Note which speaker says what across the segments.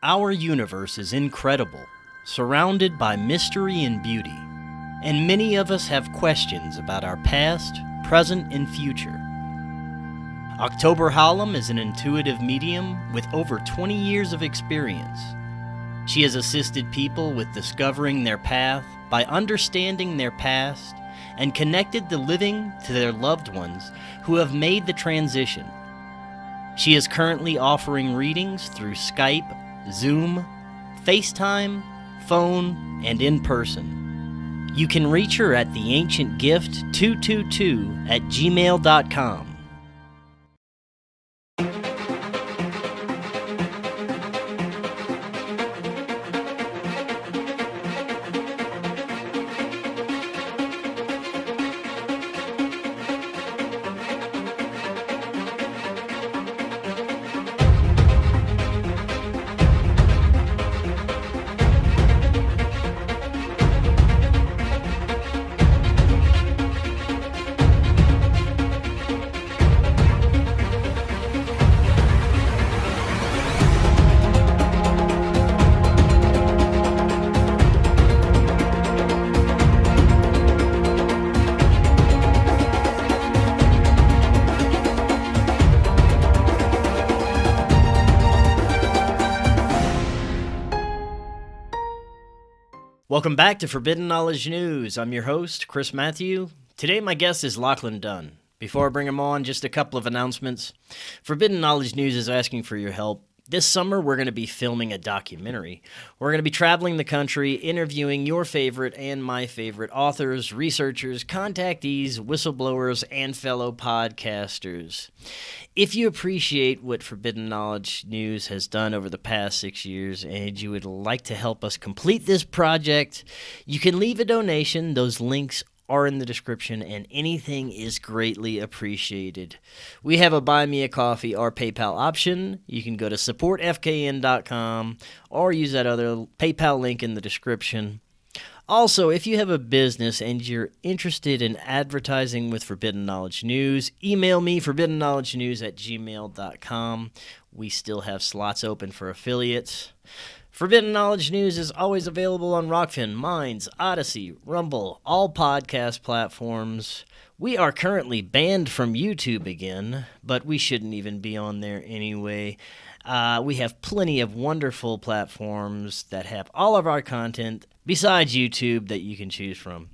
Speaker 1: Our universe is incredible, surrounded by mystery and beauty, and many of us have questions about our past, present, and future. 𝗨𝗨𝗃𝗂𝗏 is an intuitive medium with over 20 years of experience. She has assisted people with discovering their path by understanding their past and connected the living to their loved ones who have made the transition. She is currently offering readings through Skype, Zoom, FaceTime, phone, and in person. You can reach her at 𝗏𝗏𝗂𝗏𝗏𝗏@gmail.com. Welcome back to Forbidden Knowledge News. I'm your host, Chris Matthew. Today my guest is Lachlan Dunn. Before I bring him on, just a couple of announcements. Forbidden Knowledge News is asking for your help. This summer we're going to be filming a documentary. We're going to be traveling the country, interviewing your favorite and my favorite authors, researchers, contactees, whistleblowers, and fellow podcasters. If you appreciate what Forbidden Knowledge News has done over the past 6 years and you would like to help us complete this project, you can leave a donation. Those links are in the description, and anything is greatly appreciated. We have a Buy Me a Coffee or PayPal option. You can go to supportfkn.com or use that other PayPal link in the description. Also, if you have a business and you're interested in advertising with Forbidden Knowledge News, email me, forbiddenknowledgenews@gmail.com. We still have slots open for affiliates. Forbidden Knowledge News is always available on Rokfin, Minds, Odysee, Rumble, all podcast platforms. We are currently banned from YouTube again, but we shouldn't even be on there anyway. We have plenty of wonderful platforms that have all of our content besides YouTube that you can choose from.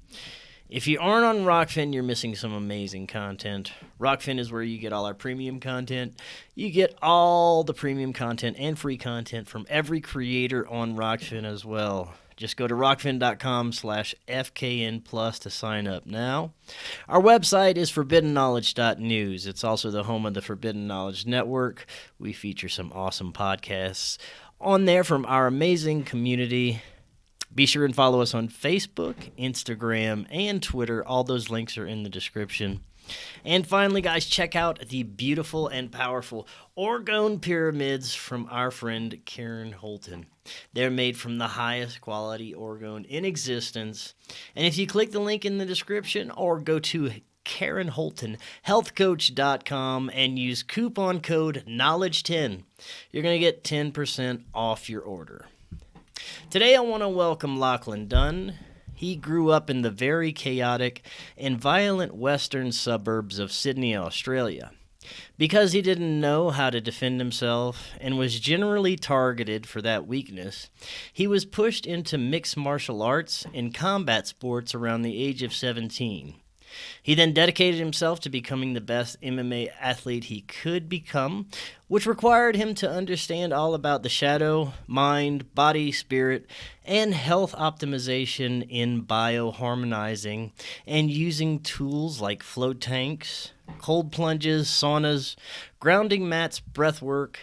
Speaker 1: If you aren't on Rokfin, you're missing some amazing content. Rokfin is where you get all our premium content. You get all the premium content and free content from every creator on Rokfin as well. Just go to rokfin.com/FKN+ to sign up now. Our website is forbiddenknowledge.news. It's also the home of the Forbidden Knowledge Network. We feature some awesome podcasts on there from our amazing community. Be sure and follow us on Facebook, Instagram, and Twitter. All those links are in the description. And finally, guys, check out the beautiful and powerful orgone pyramids from our friend Karen Holton. They're made from the highest quality orgone in existence. And if you click the link in the description or go to KarenHoltonHealthCoach.com and use coupon code KNOWLEDGE10, you're going to get 10% off your order. Today I want to welcome Lachlan Dunn. He grew up in the very chaotic and violent western suburbs of Sydney, Australia. Because he didn't know how to defend himself and was generally targeted for that weakness, he was pushed into mixed martial arts and combat sports around the age of 17. He then dedicated himself to becoming the best MMA athlete he could become, which required him to understand all about the shadow, mind, body, spirit, and health optimization in bioharmonizing and using tools like float tanks, cold plunges, saunas, grounding mats, breathwork,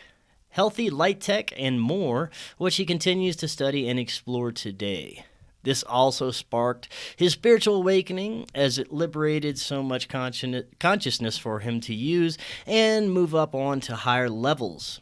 Speaker 1: healthy light tech, and more, which he continues to study and explore today. This also sparked his spiritual awakening as it liberated so much consciousness for him to use and move up on to higher levels.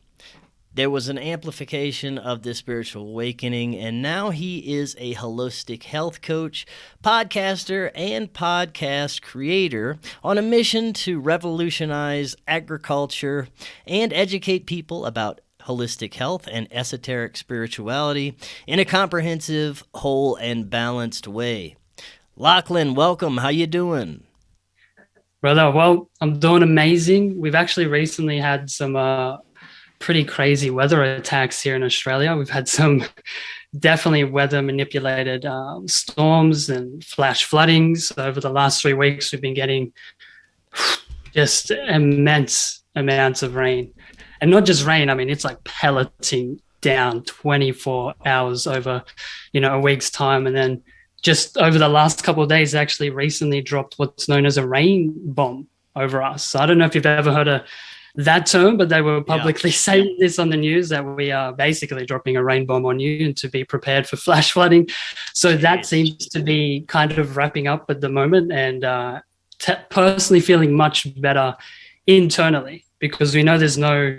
Speaker 1: There was an amplification of this spiritual awakening, and now he is a holistic health coach, podcaster, and podcast creator on a mission to revolutionize agriculture and educate people about holistic health and esoteric spirituality in a comprehensive, whole, and balanced way. Lachlan, welcome. How you doing?
Speaker 2: Brother, well, I'm doing amazing. We've actually recently had some pretty crazy weather attacks here in Australia. We've had some definitely weather manipulated storms and flash floodings. Over the last 3 weeks, we've been getting just immense amounts of rain. And not just rain, I mean, it's like pelleting down 24 hours over, a week's time. And then just over the last couple of days, actually recently dropped what's known as a rain bomb over us. So I don't know if you've ever heard of that term, but they were publicly saying this on the news, that we are basically dropping a rain bomb on you and to be prepared for flash flooding. So that seems to be kind of wrapping up at the moment, and personally feeling much better internally, because we know there's no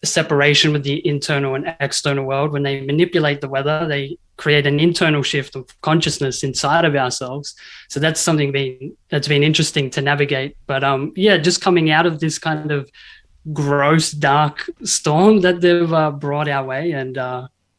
Speaker 2: separation with the internal and external world. When they manipulate the weather, they create an internal shift of consciousness inside of ourselves. So that's something that's been interesting to navigate. But just coming out of this kind of gross, dark storm that they've brought our way, and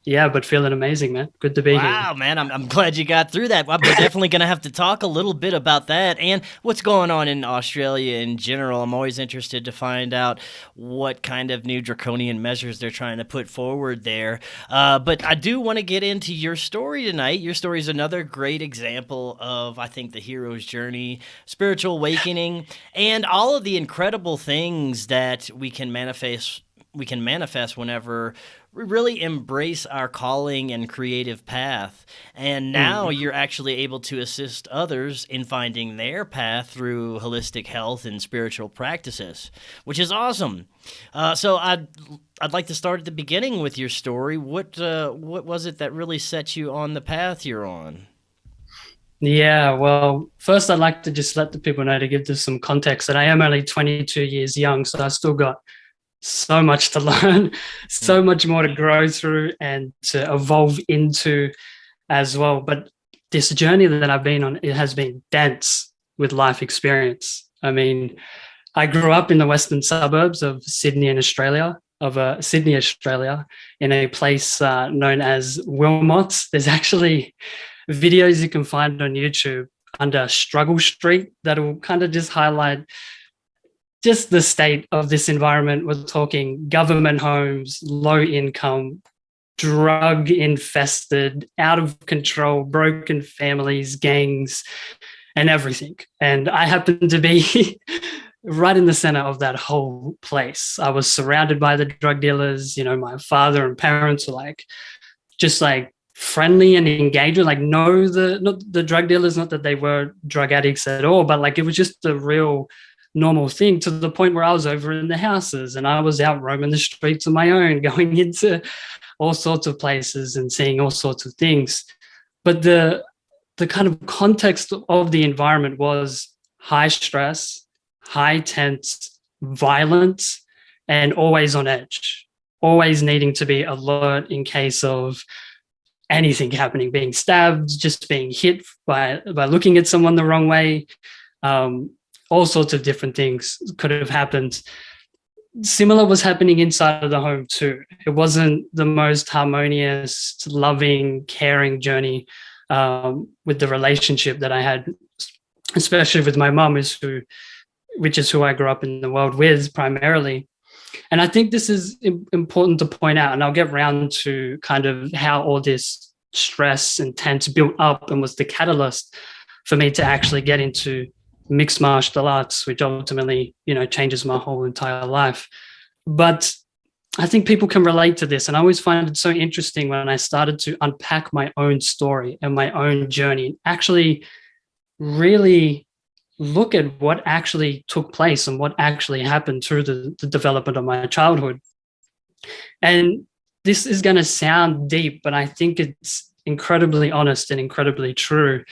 Speaker 2: but feeling amazing, man. Good to be here.
Speaker 1: Wow, man. I'm glad you got through that. We're definitely going to have to talk a little bit about that and what's going on in Australia in general. I'm always interested to find out what kind of new draconian measures they're trying to put forward there. But I do want to get into your story tonight. Your story is another great example of, I think, the hero's journey, spiritual awakening, and all of the incredible things that we can manifest whenever we really embrace our calling and creative path. And now you're actually able to assist others in finding their path through holistic health and spiritual practices, which is awesome. So I'd like to start at the beginning with your story. What was it that really set you on the path you're on?
Speaker 2: Yeah, well, first I'd like to just let the people know, to give this some context, that I am only 22 years young, so I still got so much to learn, so much more to grow through and to evolve into as well. But this journey that I've been on, it has been dense with life experience. I mean, I grew up in the western suburbs of Sydney, Australia, in a place known as Wilmots. There's actually videos you can find on YouTube under Struggle Street that will kind of just highlight just the state of this environment. We're talking government homes, low income, drug infested, out of control, broken families, gangs, and everything. And I happen to be right in the center of that whole place. I was surrounded by the drug dealers. My father and parents were just friendly and engaging, not the drug dealers, not that they were drug addicts at all, but it was just a real normal thing, to the point where I was over in the houses and I was out roaming the streets on my own, going into all sorts of places and seeing all sorts of things. But the kind of context of the environment was high stress, high tense, violent, and always on edge, always needing to be alert in case of anything happening, being stabbed, just being hit by looking at someone the wrong way. All sorts of different things could have happened. Similar was happening inside of the home too. It wasn't the most harmonious, loving, caring journey with the relationship that I had, especially with my mum, which is who I grew up in the world with primarily. And I think this is important to point out, and I'll get round to kind of how all this stress and tense built up and was the catalyst for me to actually get into mixed martial arts, which ultimately, changes my whole entire life. But I think people can relate to this. And I always find it so interesting when I started to unpack my own story and my own journey, and actually really look at what actually took place and what actually happened through the development of my childhood. And this is going to sound deep, but I think it's incredibly honest and incredibly true.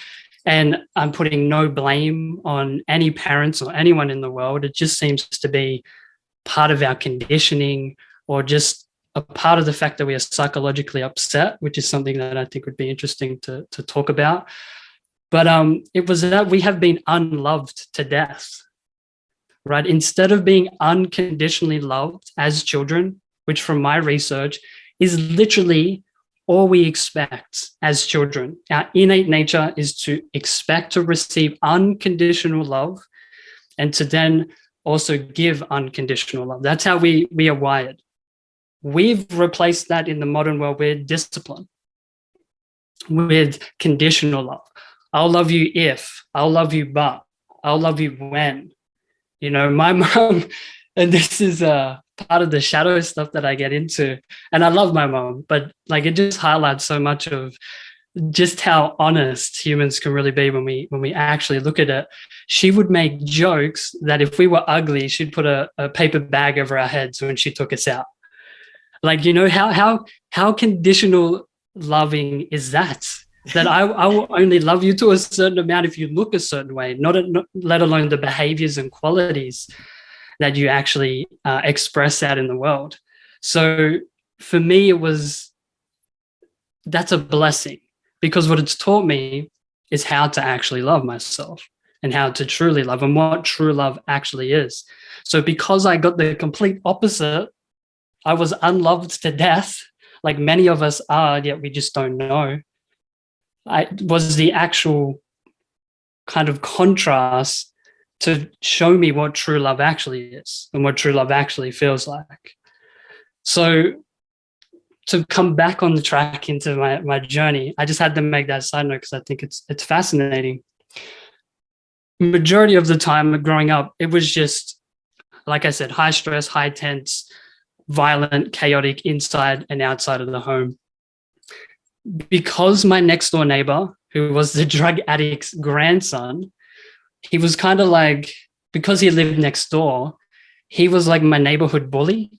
Speaker 2: And I'm putting no blame on any parents or anyone in the world. It just seems to be part of our conditioning, or just a part of the fact that we are psychologically upset, which is something that I think would be interesting to talk about. But it was that we have been unloved to death, right? Instead of being unconditionally loved as children, which from my research is literally all we expect as children. Our innate nature is to expect to receive unconditional love and to then also give unconditional love. That's how we are wired. We've replaced that in the modern world with discipline, with conditional love. I'll love you if, I'll love you but, I'll love you when. You know, my mom, and this is part of the shadow stuff that I get into, and I love my mom, but like it just highlights so much of just how honest humans can really be when we actually look at it. She would make jokes that if we were ugly, she'd put a paper bag over our heads when she took us out. Like, you know, how conditional loving is that? That I will only love you to a certain amount if you look a certain way, not let alone the behaviors and qualities that you actually express out in the world. So for me, that's a blessing, because what it's taught me is how to actually love myself and how to truly love and what true love actually is. So because I got the complete opposite, I was unloved to death, like many of us are, yet we just don't know. I was the actual kind of contrast to show me what true love actually is and what true love actually feels like. So to come back on the track into my journey, I just had to make that side note because I think it's fascinating. Majority of the time growing up, it was just, like I said, high stress, high tense, violent, chaotic inside and outside of the home. Because my next door neighbor, who was the drug addict's grandson, he was kind of like, because he lived next door, he was like my neighborhood bully,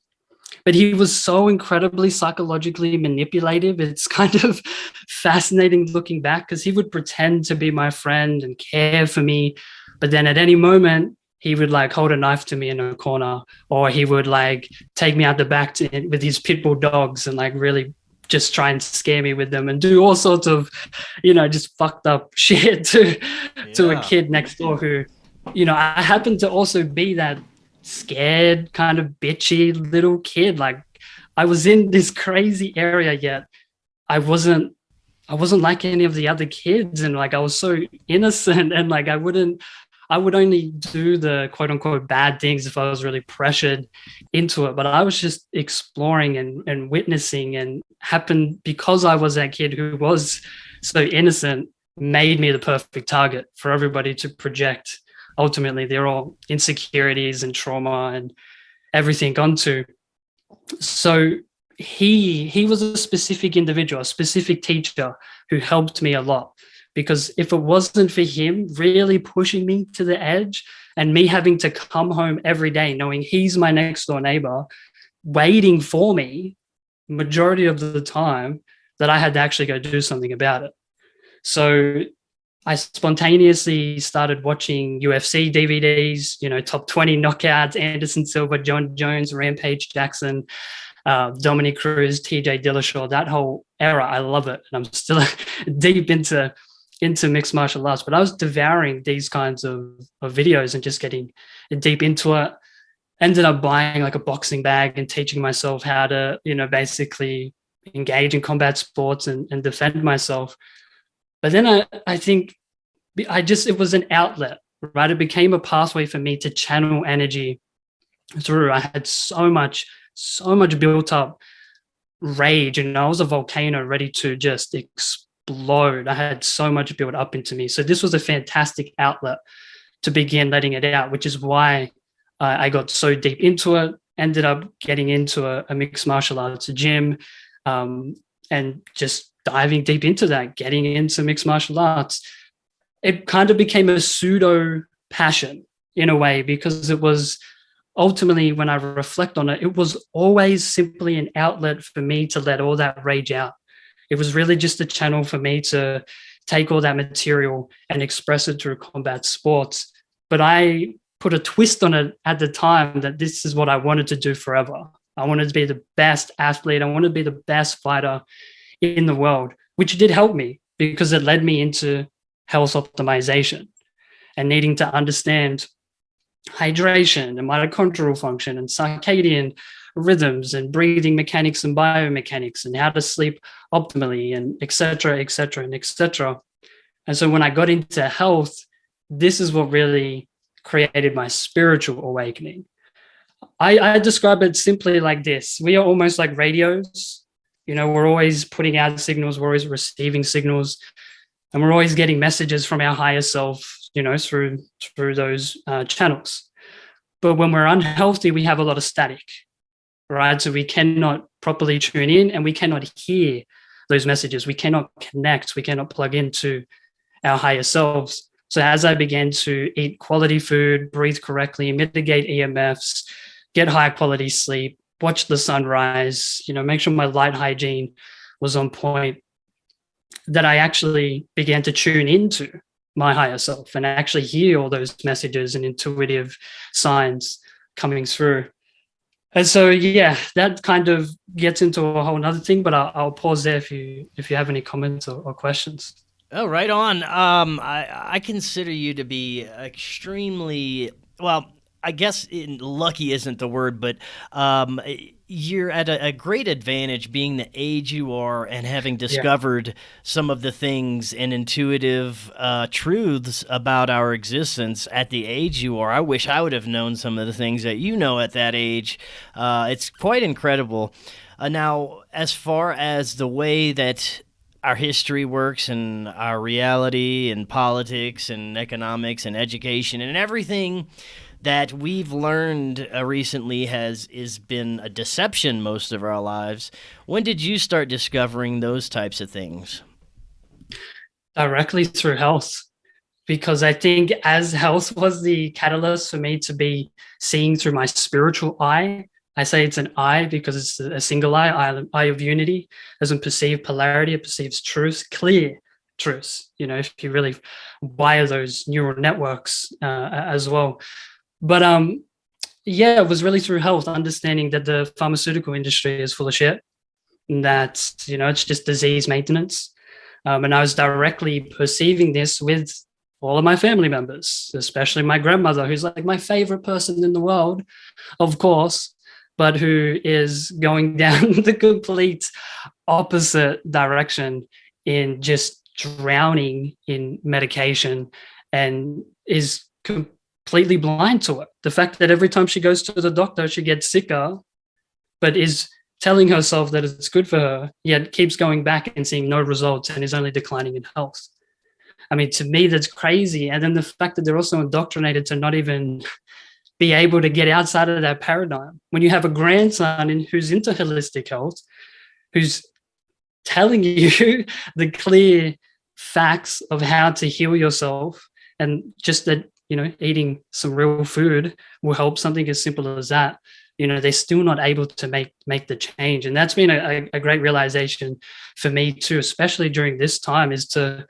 Speaker 2: but he was so incredibly psychologically manipulative. It's kind of fascinating looking back because he would pretend to be my friend and care for me. But then at any moment, he would like hold a knife to me in a corner, or he would like take me out the back with his pit bull dogs and like really just try and scare me with them and do all sorts of, you know, just fucked up shit to a kid next door who, you know, I happened to also be that scared kind of bitchy little kid. Like I was in this crazy area, yet I wasn't like any of the other kids. And like, I was so innocent, and like, I would only do the quote unquote bad things if I was really pressured into it. But I was just exploring and witnessing, and happened because I was that kid who was so innocent, made me the perfect target for everybody to project. Ultimately, they're all insecurities and trauma and everything onto. So he was a specific individual, a specific teacher who helped me a lot. Because if it wasn't for him really pushing me to the edge and me having to come home every day knowing he's my next door neighbor, waiting for me majority of the time, that I had to actually go do something about it. So I spontaneously started watching UFC DVDs, you know, top 20 knockouts, Anderson Silva, John Jones, Rampage Jackson, Dominic Cruz, TJ Dillashaw, that whole era. I love it. And I'm still deep into mixed martial arts, but I was devouring these kinds of videos and just getting deep into it. Ended up buying like a boxing bag and teaching myself how to, you know, basically engage in combat sports and defend myself. But then I think it was an outlet, right? It became a pathway for me to channel energy through. I had so much built up rage, and I was a volcano ready to just explode. I had so much built up into me. So this was a fantastic outlet to begin letting it out, which is why I got so deep into it, ended up getting into a mixed martial arts gym, and just diving deep into that, getting into mixed martial arts. It kind of became a pseudo passion in a way, because it was ultimately, when I reflect on it, it was always simply an outlet for me to let all that rage out. It was really just a channel for me to take all that material and express it through combat sports. But I put a twist on it at the time that this is what I wanted to do forever. I wanted to be the best athlete. I wanted to be the best fighter in the world, which did help me because it led me into health optimization and needing to understand hydration and mitochondrial function and circadian rhythms and breathing mechanics and biomechanics and how to sleep optimally and et cetera, et cetera, and et cetera. And so when I got into health, this is what really created my spiritual awakening. I describe it simply like this. We are almost like radios. You know, we're always putting out signals, we're always receiving signals, and we're always getting messages from our higher self, you know, through those channels. But when we're unhealthy, we have a lot of static, right? So we cannot properly tune in and we cannot hear those messages. We cannot connect, we cannot plug into our higher selves. So as I began to eat quality food, breathe correctly, mitigate EMFs, get high quality sleep, watch the sunrise, you know, make sure my light hygiene was on point, that I actually began to tune into my higher self and actually hear all those messages and intuitive signs coming through. And so, yeah, that kind of gets into a whole nother thing, but I'll pause there if you have any comments or questions.
Speaker 1: Oh, right on. I consider you to be extremely, well, I guess lucky isn't the word, but you're at a great advantage being the age you are and having discovered some of the things and intuitive truths about our existence at the age you are. I wish I would have known some of the things that you know at that age. It's quite incredible. Now, as far as the way that our history works and our reality and politics and economics and education and everything that we've learned recently has been a deception most of our lives. When did you start discovering those types of things?
Speaker 2: Directly through health, because I think as health was the catalyst for me to be seeing through my spiritual eye. I say it's an eye because it's a single eye of unity. It doesn't perceive polarity, it perceives truth, clear truth. You know, if you really wire those neural networks as well. But yeah, it was really through health, understanding that the pharmaceutical industry is full of shit, and that, you know, it's just disease maintenance. And I was directly perceiving this with all of my family members, especially my grandmother, who's like my favorite person in the world, of course, but who is going down the complete opposite direction in just drowning in medication and is completely blind to it. The fact that every time she goes to the doctor, she gets sicker, but is telling herself that it's good for her, yet keeps going back and seeing no results and is only declining in health. I mean, to me, that's crazy. And then the fact that they're also indoctrinated to not even be able to get outside of that paradigm. When you have a grandson who's into holistic health, who's telling you the clear facts of how to heal yourself, and just that, you know, eating some real food will help, something as simple as that, you know, they're still not able to make the change. And that's been a great realization for me too, especially during this time, is to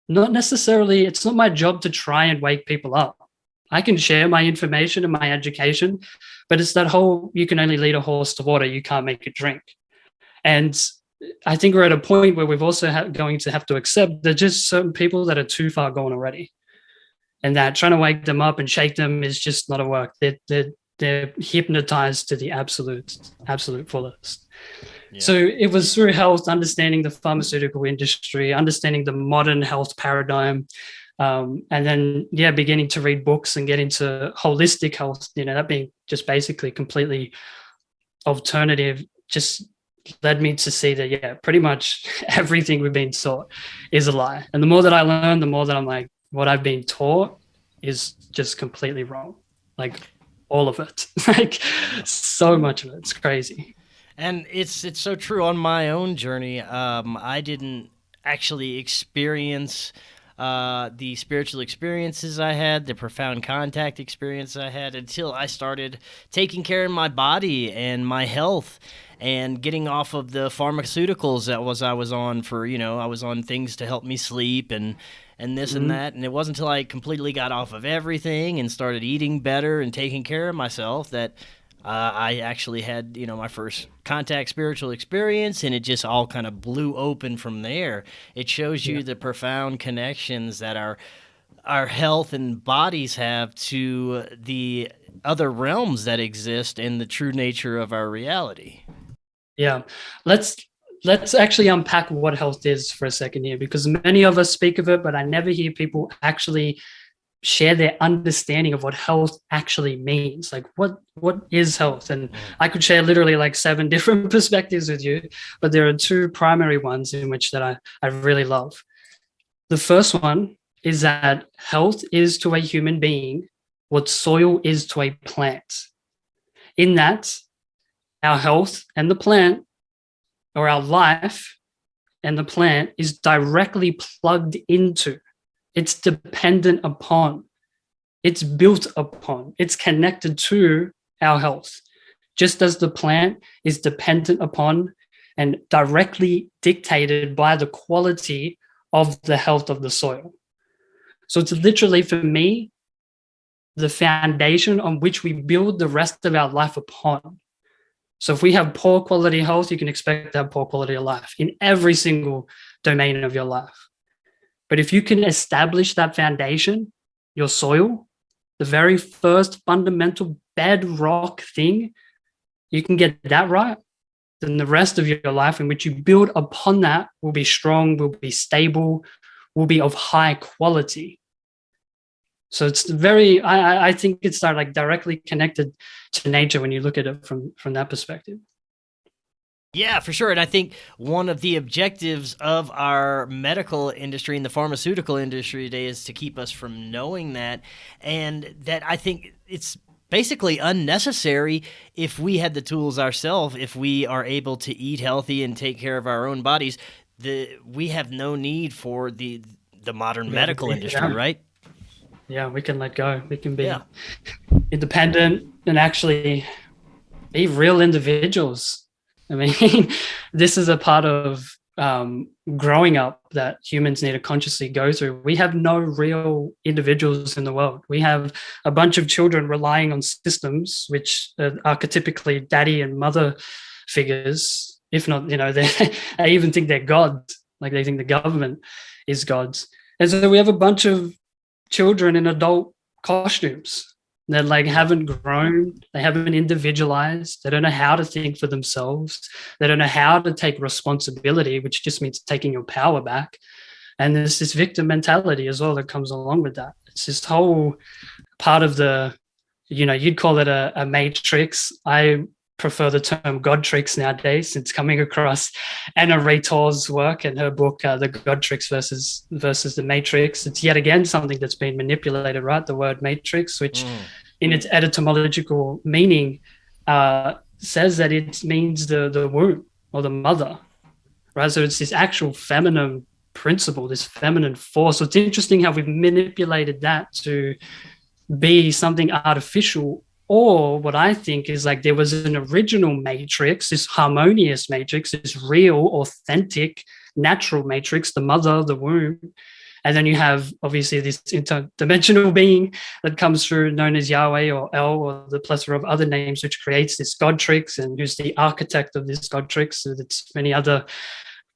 Speaker 2: not necessarily, it's not my job to try and wake people up. I can share my information and my education, but it's that whole, you can only lead a horse to water, you can't make it drink. And I think we're at a point where we've also going to have to accept that just certain people that are too far gone already, and that trying to wake them up and shake them is just not a work. They're hypnotized to the absolute fullest. Yeah. So it was through health, understanding the pharmaceutical industry, understanding the modern health paradigm, and then, beginning to read books and get into holistic health, you know, that being just basically completely alternative, just led me to see that, pretty much everything we've been taught is a lie. And the more that I learn, the more that I'm like, what I've been taught is just completely wrong. Like all of it, like so much of it. It's crazy.
Speaker 1: And it's so true. On my own journey, I didn't actually experience the spiritual experiences I had, the profound contact experience I had, until I started taking care of my body and my health and getting off of the pharmaceuticals I was on for, you know, I was on things to help me sleep and this and that. And it wasn't until I completely got off of everything and started eating better and taking care of myself that I actually had, you know, my first contact spiritual experience, and it just all kind of blew open from there. It shows you the profound connections that our our health and bodies have to the other realms that exist and the true nature of our reality.
Speaker 2: Yeah. Let's actually unpack what health is for a second here, because many of us speak of it, but I never hear people actually share their understanding of what health actually means. Like what is health? And I could share literally like 7 different perspectives with you, but there are 2 primary ones in which that I really love. The first one is that health is to a human being what soil is to a plant. In that, our health and the plant, or our life and the plant, is directly plugged into. It's dependent upon. It's built upon. It's connected to our health. Just as the plant is dependent upon and directly dictated by the quality of the health of the soil. So it's literally, for me, the foundation on which we build the rest of our life upon. So if we have poor quality health, you can expect to have poor quality of life in every single domain of your life. But if you can establish that foundation, your soil, the very first fundamental bedrock thing, you can get that right, then the rest of your life in which you build upon that will be strong, will be stable, will be of high quality. So it's very, I think it's like directly connected to nature when you look at it from that perspective.
Speaker 1: Yeah, for sure. And I think one of the objectives of our medical industry and the pharmaceutical industry today is to keep us from knowing that. And that, I think it's basically unnecessary if we had the tools ourselves, if we are able to eat healthy and take care of our own bodies. We have no need for the modern medical industry, right?
Speaker 2: Yeah, we can let go. We can be independent and actually be real individuals. I mean, this is a part of growing up that humans need to consciously go through. We have no real individuals in the world. We have a bunch of children relying on systems, which are archetypically daddy and mother figures. If not, I even think they're gods. Like they think the government is gods. And so we have a bunch of children in adult costumes that like haven't grown, they haven't individualized, they don't know how to think for themselves, they don't know how to take responsibility, which just means taking your power back. And there's this victim mentality as well that comes along with that. It's this whole part of the, you'd call it a matrix. I prefer the term God tricks nowadays, since coming across Anna Raytor's work and her book, The God Tricks versus the Matrix. It's yet again something that's been manipulated, right? The word matrix, which in its etymological meaning says that it means the womb or the mother, right? So it's this actual feminine principle, this feminine force. So it's interesting how we've manipulated that to be something artificial. Or what I think is like there was an original matrix, this harmonious matrix, this real, authentic, natural matrix, the mother, the womb. And then you have obviously this interdimensional being that comes through, known as Yahweh or El, or the plethora of other names, which creates this God tricks, and who's the architect of this God tricks. So there's many other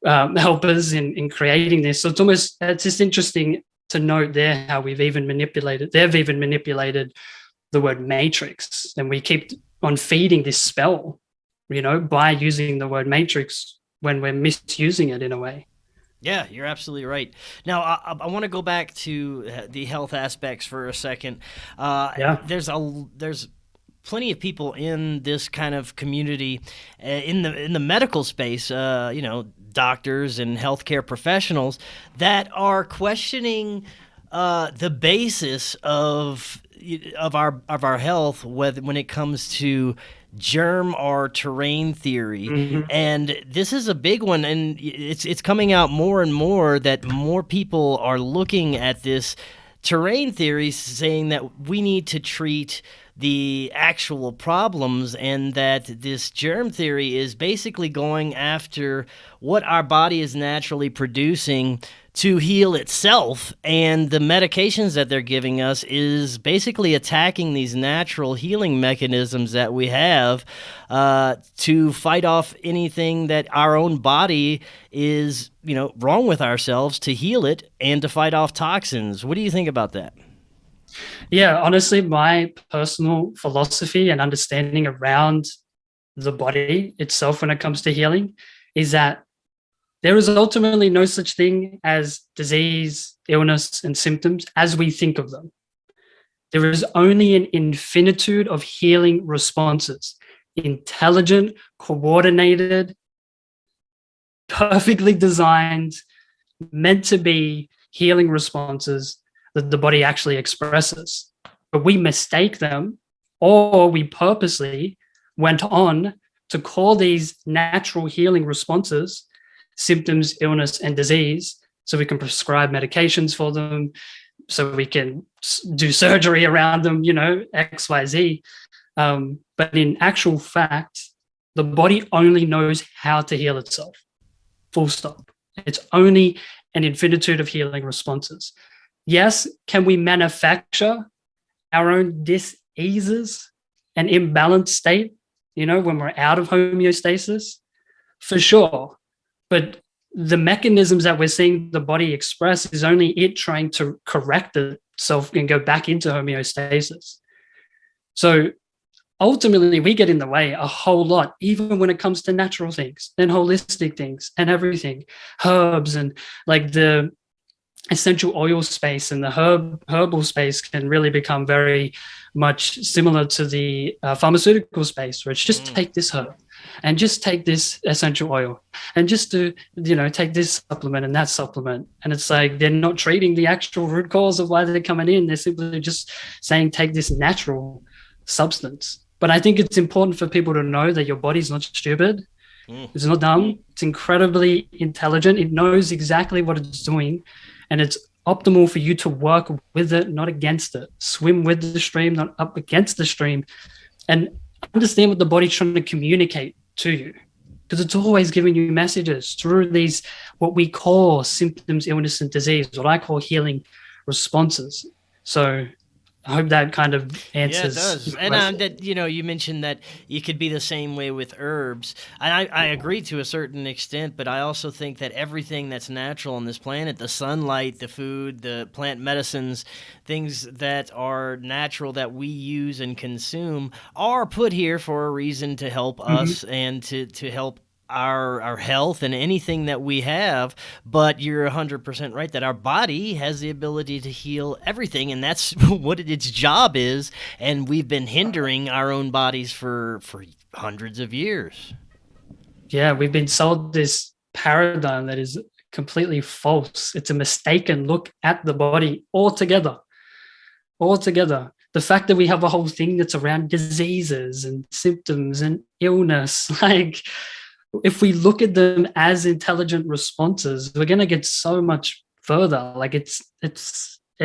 Speaker 2: helpers in creating this. So it's just interesting to note there how they've even manipulated the word matrix, and we keep on feeding this spell, by using the word matrix when we're misusing it in a way.
Speaker 1: Yeah, you're absolutely right. Now, I want to go back to the health aspects for a second. There's plenty of people in this kind of community, in the medical space, doctors and healthcare professionals that are questioning the basis of our health, when it comes to germ or terrain theory. Mm-hmm. And this is a big one, and it's coming out more and more that more people are looking at this terrain theory, saying that we need to treat the actual problems, and that this germ theory is basically going after what our body is naturally producing to heal itself, and the medications that they're giving us is basically attacking these natural healing mechanisms that we have to fight off anything that our own body is, wrong with ourselves, to heal it and to fight off toxins. What do you think about that?
Speaker 2: Yeah, honestly, my personal philosophy and understanding around the body itself when it comes to healing is that there is ultimately no such thing as disease, illness, and symptoms as we think of them. There is only an infinitude of healing responses, intelligent, coordinated, perfectly designed, meant to be healing responses that the body actually expresses. But we mistake them, or we purposely went on to call these natural healing responses symptoms, illness, and disease, so we can prescribe medications for them, so we can do surgery around them, X, Y, Z. But in actual fact, the body only knows how to heal itself. Full stop. It's only an infinitude of healing responses. Yes, can we manufacture our own diseases and imbalanced state, when we're out of homeostasis? For sure. But the mechanisms that we're seeing the body express is only it trying to correct itself and go back into homeostasis. So ultimately, we get in the way a whole lot, even when it comes to natural things and holistic things and everything. Herbs and like the essential oil space and the herbal space can really become very much similar to the pharmaceutical space, where it's just take this herb and just take this essential oil and just do, take this supplement and that supplement. And it's like, they're not treating the actual root cause of why they're coming in. They're simply just saying, take this natural substance. But I think it's important for people to know that your body's not stupid. It's not dumb. It's incredibly intelligent. It knows exactly what it's doing. And it's optimal for you to work with it, not against it. Swim with the stream, not up against the stream. And understand what the body's trying to communicate to you. Because it's always giving you messages through these, what we call symptoms, illness, and disease, what I call healing responses. So I hope that kind of answers.
Speaker 1: Yeah, it does. And that, you mentioned that you could be the same way with herbs. And I agree to a certain extent, but I also think that everything that's natural on this planet, the sunlight, the food, the plant medicines, things that are natural that we use and consume are put here for a reason to help us and to help our health and anything that we have. But you're 100% right that our body has the ability to heal everything, and that's what its job is. And we've been hindering our own bodies for hundreds of years.
Speaker 2: Yeah, we've been sold this paradigm that is completely false. It's a mistaken look at the body altogether. The fact that we have a whole thing that's around diseases and symptoms and illness, like, if we look at them as intelligent responses, we're going to get so much further. Like, it's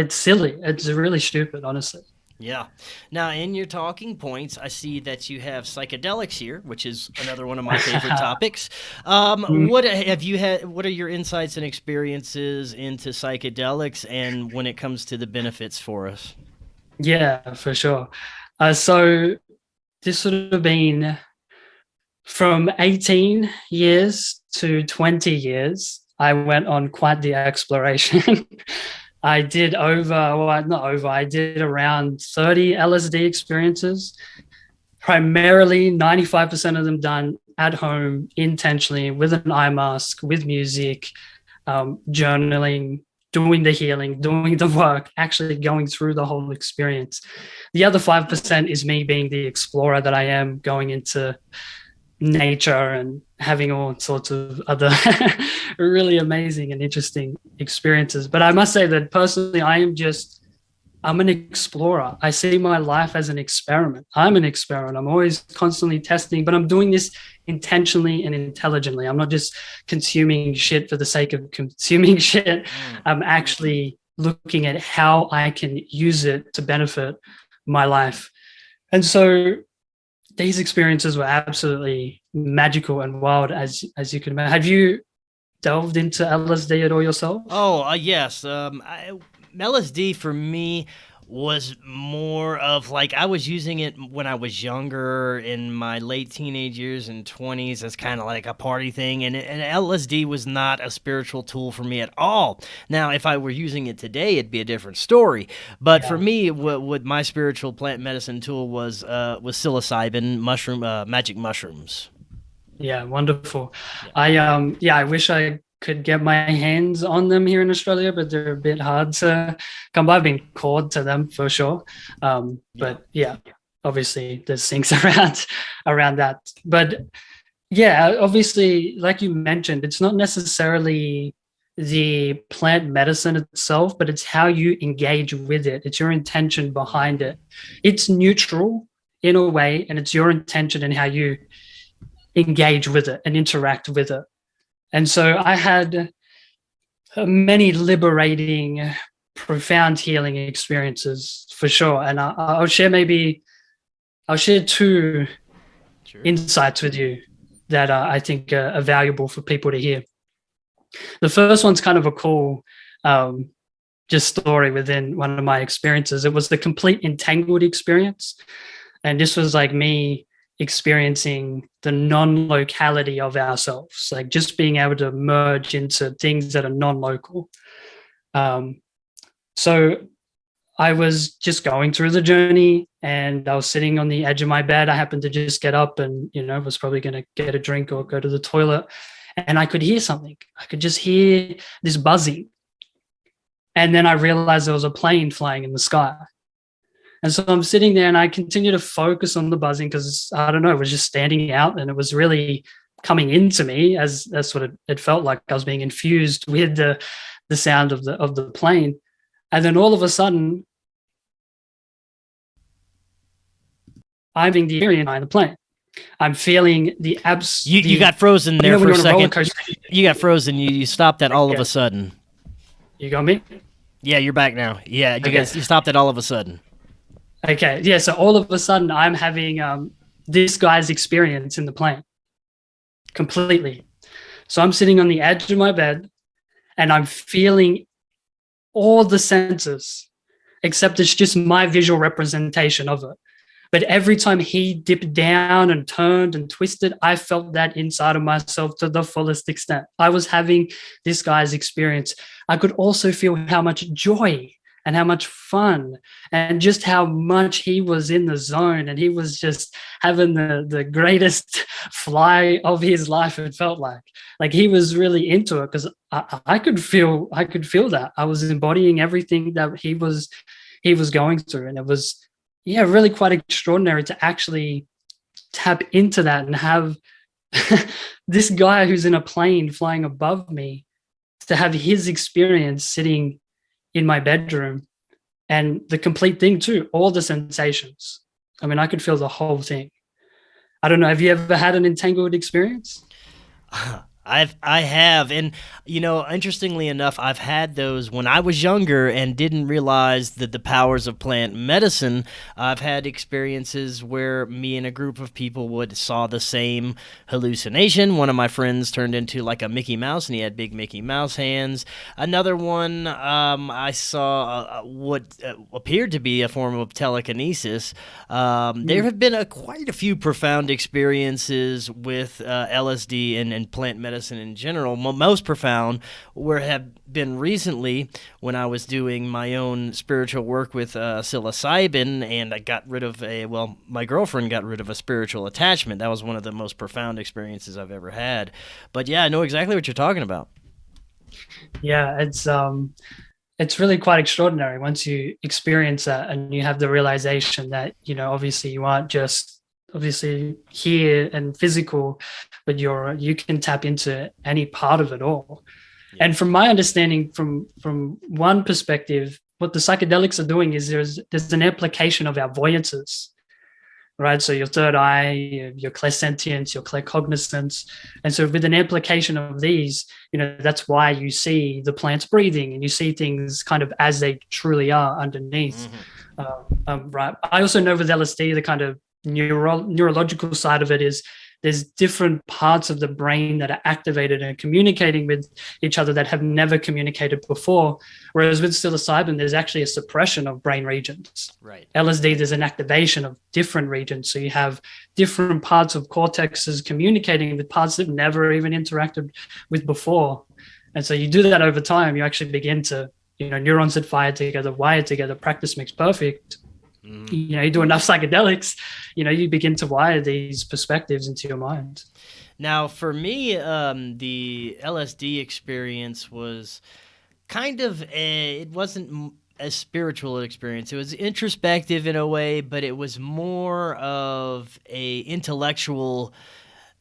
Speaker 2: silly. It's really stupid, honestly.
Speaker 1: Yeah. Now, in your talking points, I see that you have psychedelics here, which is another one of my favorite topics. What have you had? What are your insights and experiences into psychedelics, and when it comes to the benefits for us?
Speaker 2: Yeah, for sure. So this would have been from 18 years to 20 years. I went on quite the exploration. I did around 30 LSD experiences, primarily 95% of them done at home, intentionally, with an eye mask, with music, journaling, doing the healing, doing the work, actually going through the whole experience. The other 5% is me being the explorer that I am, going into nature and having all sorts of other really amazing and interesting experiences. But I must say that personally, I'm an explorer. I see my life as an experiment. I'm an experiment. I'm always constantly testing, but I'm doing this intentionally and intelligently. I'm not just consuming shit for the sake of consuming shit. I'm actually looking at how I can use it to benefit my life. And so these experiences were absolutely magical and wild, as you can imagine. Have you delved into LSD at all yourself?
Speaker 1: Oh, yes. LSD for me was more of like I was using it when I was younger in my late teenage years and 20s as kind of like a party thing. And LSD was not a spiritual tool for me at all. Now, if I were using it today, it'd be a different story. But for me, what my spiritual plant medicine tool was psilocybin, magic mushrooms.
Speaker 2: Yeah, wonderful. Yeah. I wish I could get my hands on them here in Australia, but they're a bit hard to come by. I've been called to them for sure. But yeah, obviously there's things around that. But yeah, obviously, like you mentioned, it's not necessarily the plant medicine itself, but it's how you engage with it. It's your intention behind it. It's neutral in a way, and it's your intention and how you engage with it and interact with it. And so I had many liberating, profound healing experiences for sure. And I'll share two insights with you that I think are valuable for people to hear. The first one's kind of a cool just story within one of my experiences. It was the complete entangled experience. And this was like me experiencing the non-locality of ourselves, like just being able to merge into things that are non-local. So I was just going through the journey and I was sitting on the edge of my bed. I happened to just get up and, was probably going to get a drink or go to the toilet. And I could hear something. I could just hear this buzzing. And then I realized there was a plane flying in the sky. And so I'm sitting there and I continue to focus on the buzzing because, I don't know, it was just standing out and it was really coming into me as that's what it felt like. I was being infused with the sound of the plane. And then all of a sudden, I'm being the experience behind the plane. I'm feeling the
Speaker 1: You got frozen there for a second. You got frozen. You stopped that all of a sudden.
Speaker 2: You got me?
Speaker 1: Yeah, you're back now. Yeah, you stopped it all of a sudden.
Speaker 2: Okay, yeah, so all of a sudden I'm having this guy's experience in the plane completely. So I'm sitting on the edge of my bed and I'm feeling all the senses, except it's just my visual representation of it. But every time he dipped down and turned and twisted, I felt that inside of myself to the fullest extent. I was having this guy's experience. I could also feel how much joy and how much fun and just how much he was in the zone and he was just having the greatest fly of his life. It felt like he was really into it because I could feel that I was embodying everything that he was going through. And it was, really quite extraordinary to actually tap into that and have this guy who's in a plane flying above me to have his experience sitting in my bedroom and the complete thing too, all the sensations. I mean, I could feel the whole thing. I don't know. Have you ever had an entangled experience?
Speaker 1: I have, and interestingly enough, I've had those when I was younger and didn't realize that the powers of plant medicine. I've had experiences where me and a group of people saw the same hallucination. One of my friends turned into like a Mickey Mouse, and he had big Mickey Mouse hands. Another one, I saw what appeared to be a form of telekinesis. There have been quite a few profound experiences with LSD and plant medicine in general. Most profound have been recently when I was doing my own spiritual work with psilocybin, and I got rid of my girlfriend got rid of a spiritual attachment. That was one of the most profound experiences I've ever had. But yeah, I know exactly what you're talking about. Yeah,
Speaker 2: it's really quite extraordinary once you experience that and you have the realization that, obviously you aren't just obviously here and physical, but you can tap into any part of it all. Yeah. And from my understanding, from one perspective, what the psychedelics are doing is there's an application of our voyances, right? So your third eye, your clairsentience, your claircognizance. And so with an application of these, that's why you see the plants breathing and you see things kind of as they truly are underneath. Mm-hmm. Right. I also know with LSD, the kind of neurological side of it is there's different parts of the brain that are activated and communicating with each other that have never communicated before. Whereas with psilocybin, there's actually a suppression of brain regions.
Speaker 1: Right.
Speaker 2: LSD, there's an activation of different regions. So you have different parts of cortexes communicating with parts that never even interacted with before. And so you do that over time, you actually begin to, neurons that fire together, wire together, practice makes perfect. You do enough psychedelics, you begin to wire these perspectives into your mind.
Speaker 1: Now, for me, the LSD experience was kind of it wasn't a spiritual experience. It was introspective in a way, but it was more of a intellectual,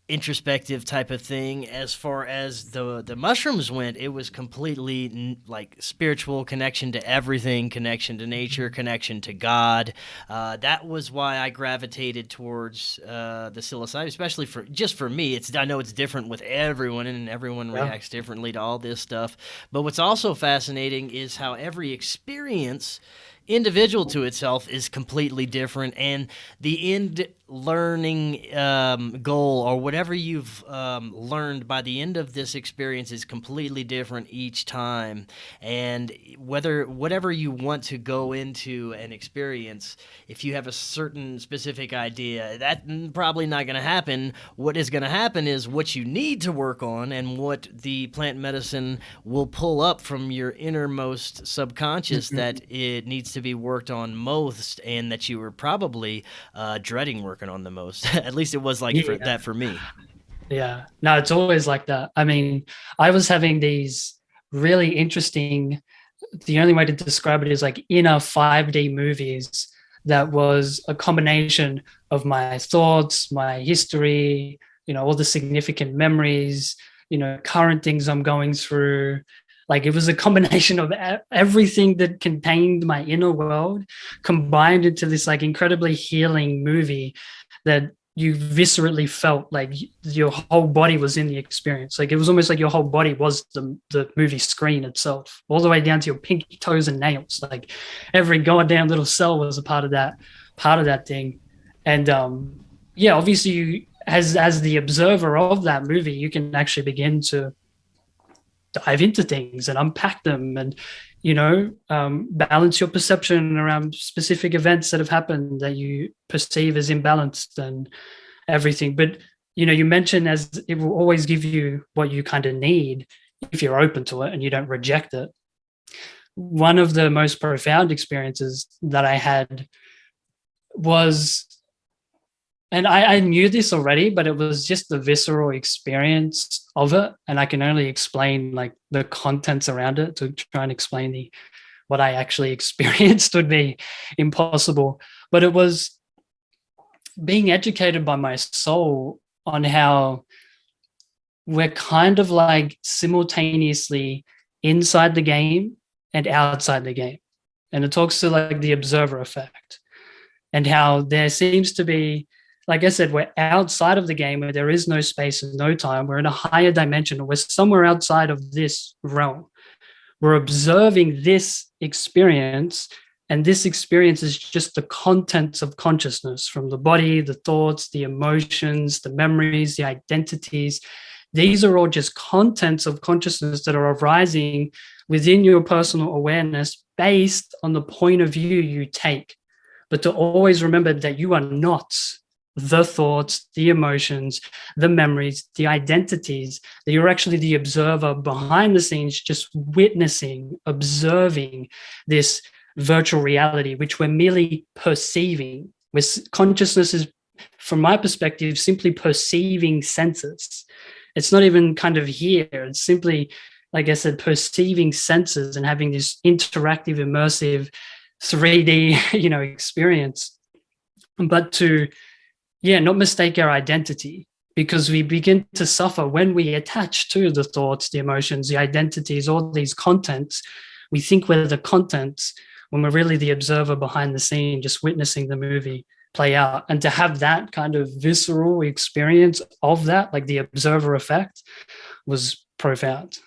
Speaker 1: introspective type of thing. As far as the mushrooms went, it was completely like spiritual connection to everything, connection to nature, connection to God. That was why I gravitated towards the psilocybin, especially for me. I know it's different with everyone, and everyone reacts differently to all this stuff. But what's also fascinating is how every experience individual to itself is completely different, and the end learning goal, or whatever you've learned by the end of this experience, is completely different each time. And whatever you want to go into an experience, if you have a certain specific idea, that's probably not going to happen. What is going to happen is what you need to work on, and what the plant medicine will pull up from your innermost subconscious that it needs to be worked on most, and that you were probably dreading working on the most. At least it was like that for me.
Speaker 2: Yeah, no, it's always like that. I mean, I was having these really interesting, the only way to describe it is like inner 5D movies that was a combination of my thoughts, my history, all the significant memories, current things I'm going through. Like, it was a combination of everything that contained my inner world combined into this like incredibly healing movie that you viscerally felt like your whole body was in the experience. Like, it was almost like your whole body was the movie screen itself, all the way down to your pinky toes and nails. Like, every goddamn little cell was a part of that thing. And obviously you, as the observer of that movie, you can actually begin to dive into things and unpack them, and balance your perception around specific events that have happened that you perceive as imbalanced and everything. But you mentioned, as it will always give you what you kind of need if you're open to it and you don't reject it. One of the most profound experiences that I had was, and I knew this already, but it was just the visceral experience of it. And I can only explain like the contents around it. To try and explain what I actually experienced would be impossible. But it was being educated by my soul on how we're kind of like simultaneously inside the game and outside the game. And it talks to like the observer effect, and how there seems to be, like I said, we're outside of the game where there is no space and no time. We're in a higher dimension. We're somewhere outside of this realm. We're observing this experience, and this experience is just the contents of consciousness, from the body, the thoughts, the emotions, the memories, the identities. These are all just contents of consciousness that are arising within your personal awareness based on the point of view you take. But to always remember that you are not the thoughts, the emotions, the memories, the identities, that you're actually the observer behind the scenes, just witnessing, observing this virtual reality, which we're merely perceiving. Consciousness is, from my perspective, simply perceiving senses. It's not even kind of here. It's simply, like I said, perceiving senses and having this interactive, immersive 3D, experience. But to not mistake our identity, because we begin to suffer when we attach to the thoughts, the emotions, the identities, all these contents. We think we're the contents when we're really the observer behind the scene, just witnessing the movie play out. And to have that kind of visceral experience of that, like the observer effect, was profound.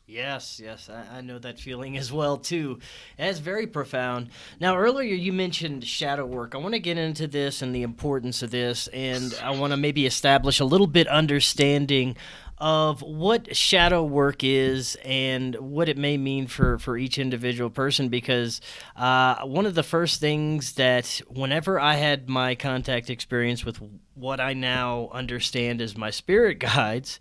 Speaker 1: Yes, yes, I know that feeling as well too. That's very profound. Now, earlier you mentioned shadow work. I want to get into this and the importance of this, and I want to maybe establish a little bit understanding of what shadow work is and what it may mean for each individual person, because one of the first things that whenever I had my contact experience with what I now understand as my spirit guides,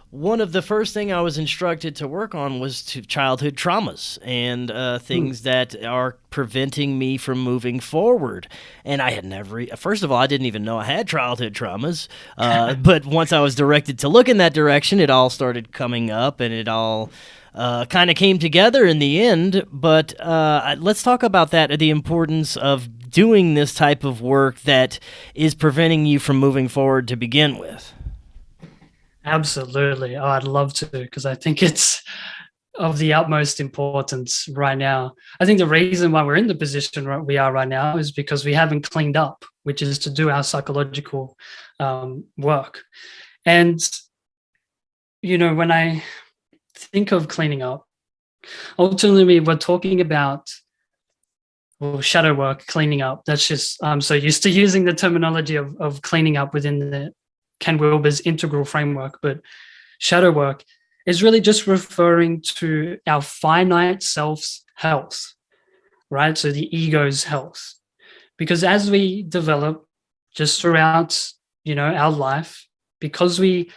Speaker 1: one of the first thing I was instructed to work on was to childhood traumas and things that are preventing me from moving forward. And I had never, first of all, I didn't even know I had childhood traumas. But once I was directed to look in that direction, it all started coming up, and it all kind of came together in the end. But let's talk about that, the importance of doing this type of work that is preventing you from moving forward to begin with.
Speaker 2: Absolutely. Oh, I'd love to, because I think it's of the utmost importance right now. I think the reason why we're in the position we are right now is because we haven't cleaned up, which is to do our psychological work. And, you know, when I think of cleaning up, ultimately we're talking about shadow work, cleaning up. That's just, I'm so used to using the terminology of cleaning up within the Ken Wilber's integral framework, but shadow work is really just referring to our finite self's health, right? So the ego's health. Because as we develop just throughout, you know, our life, because we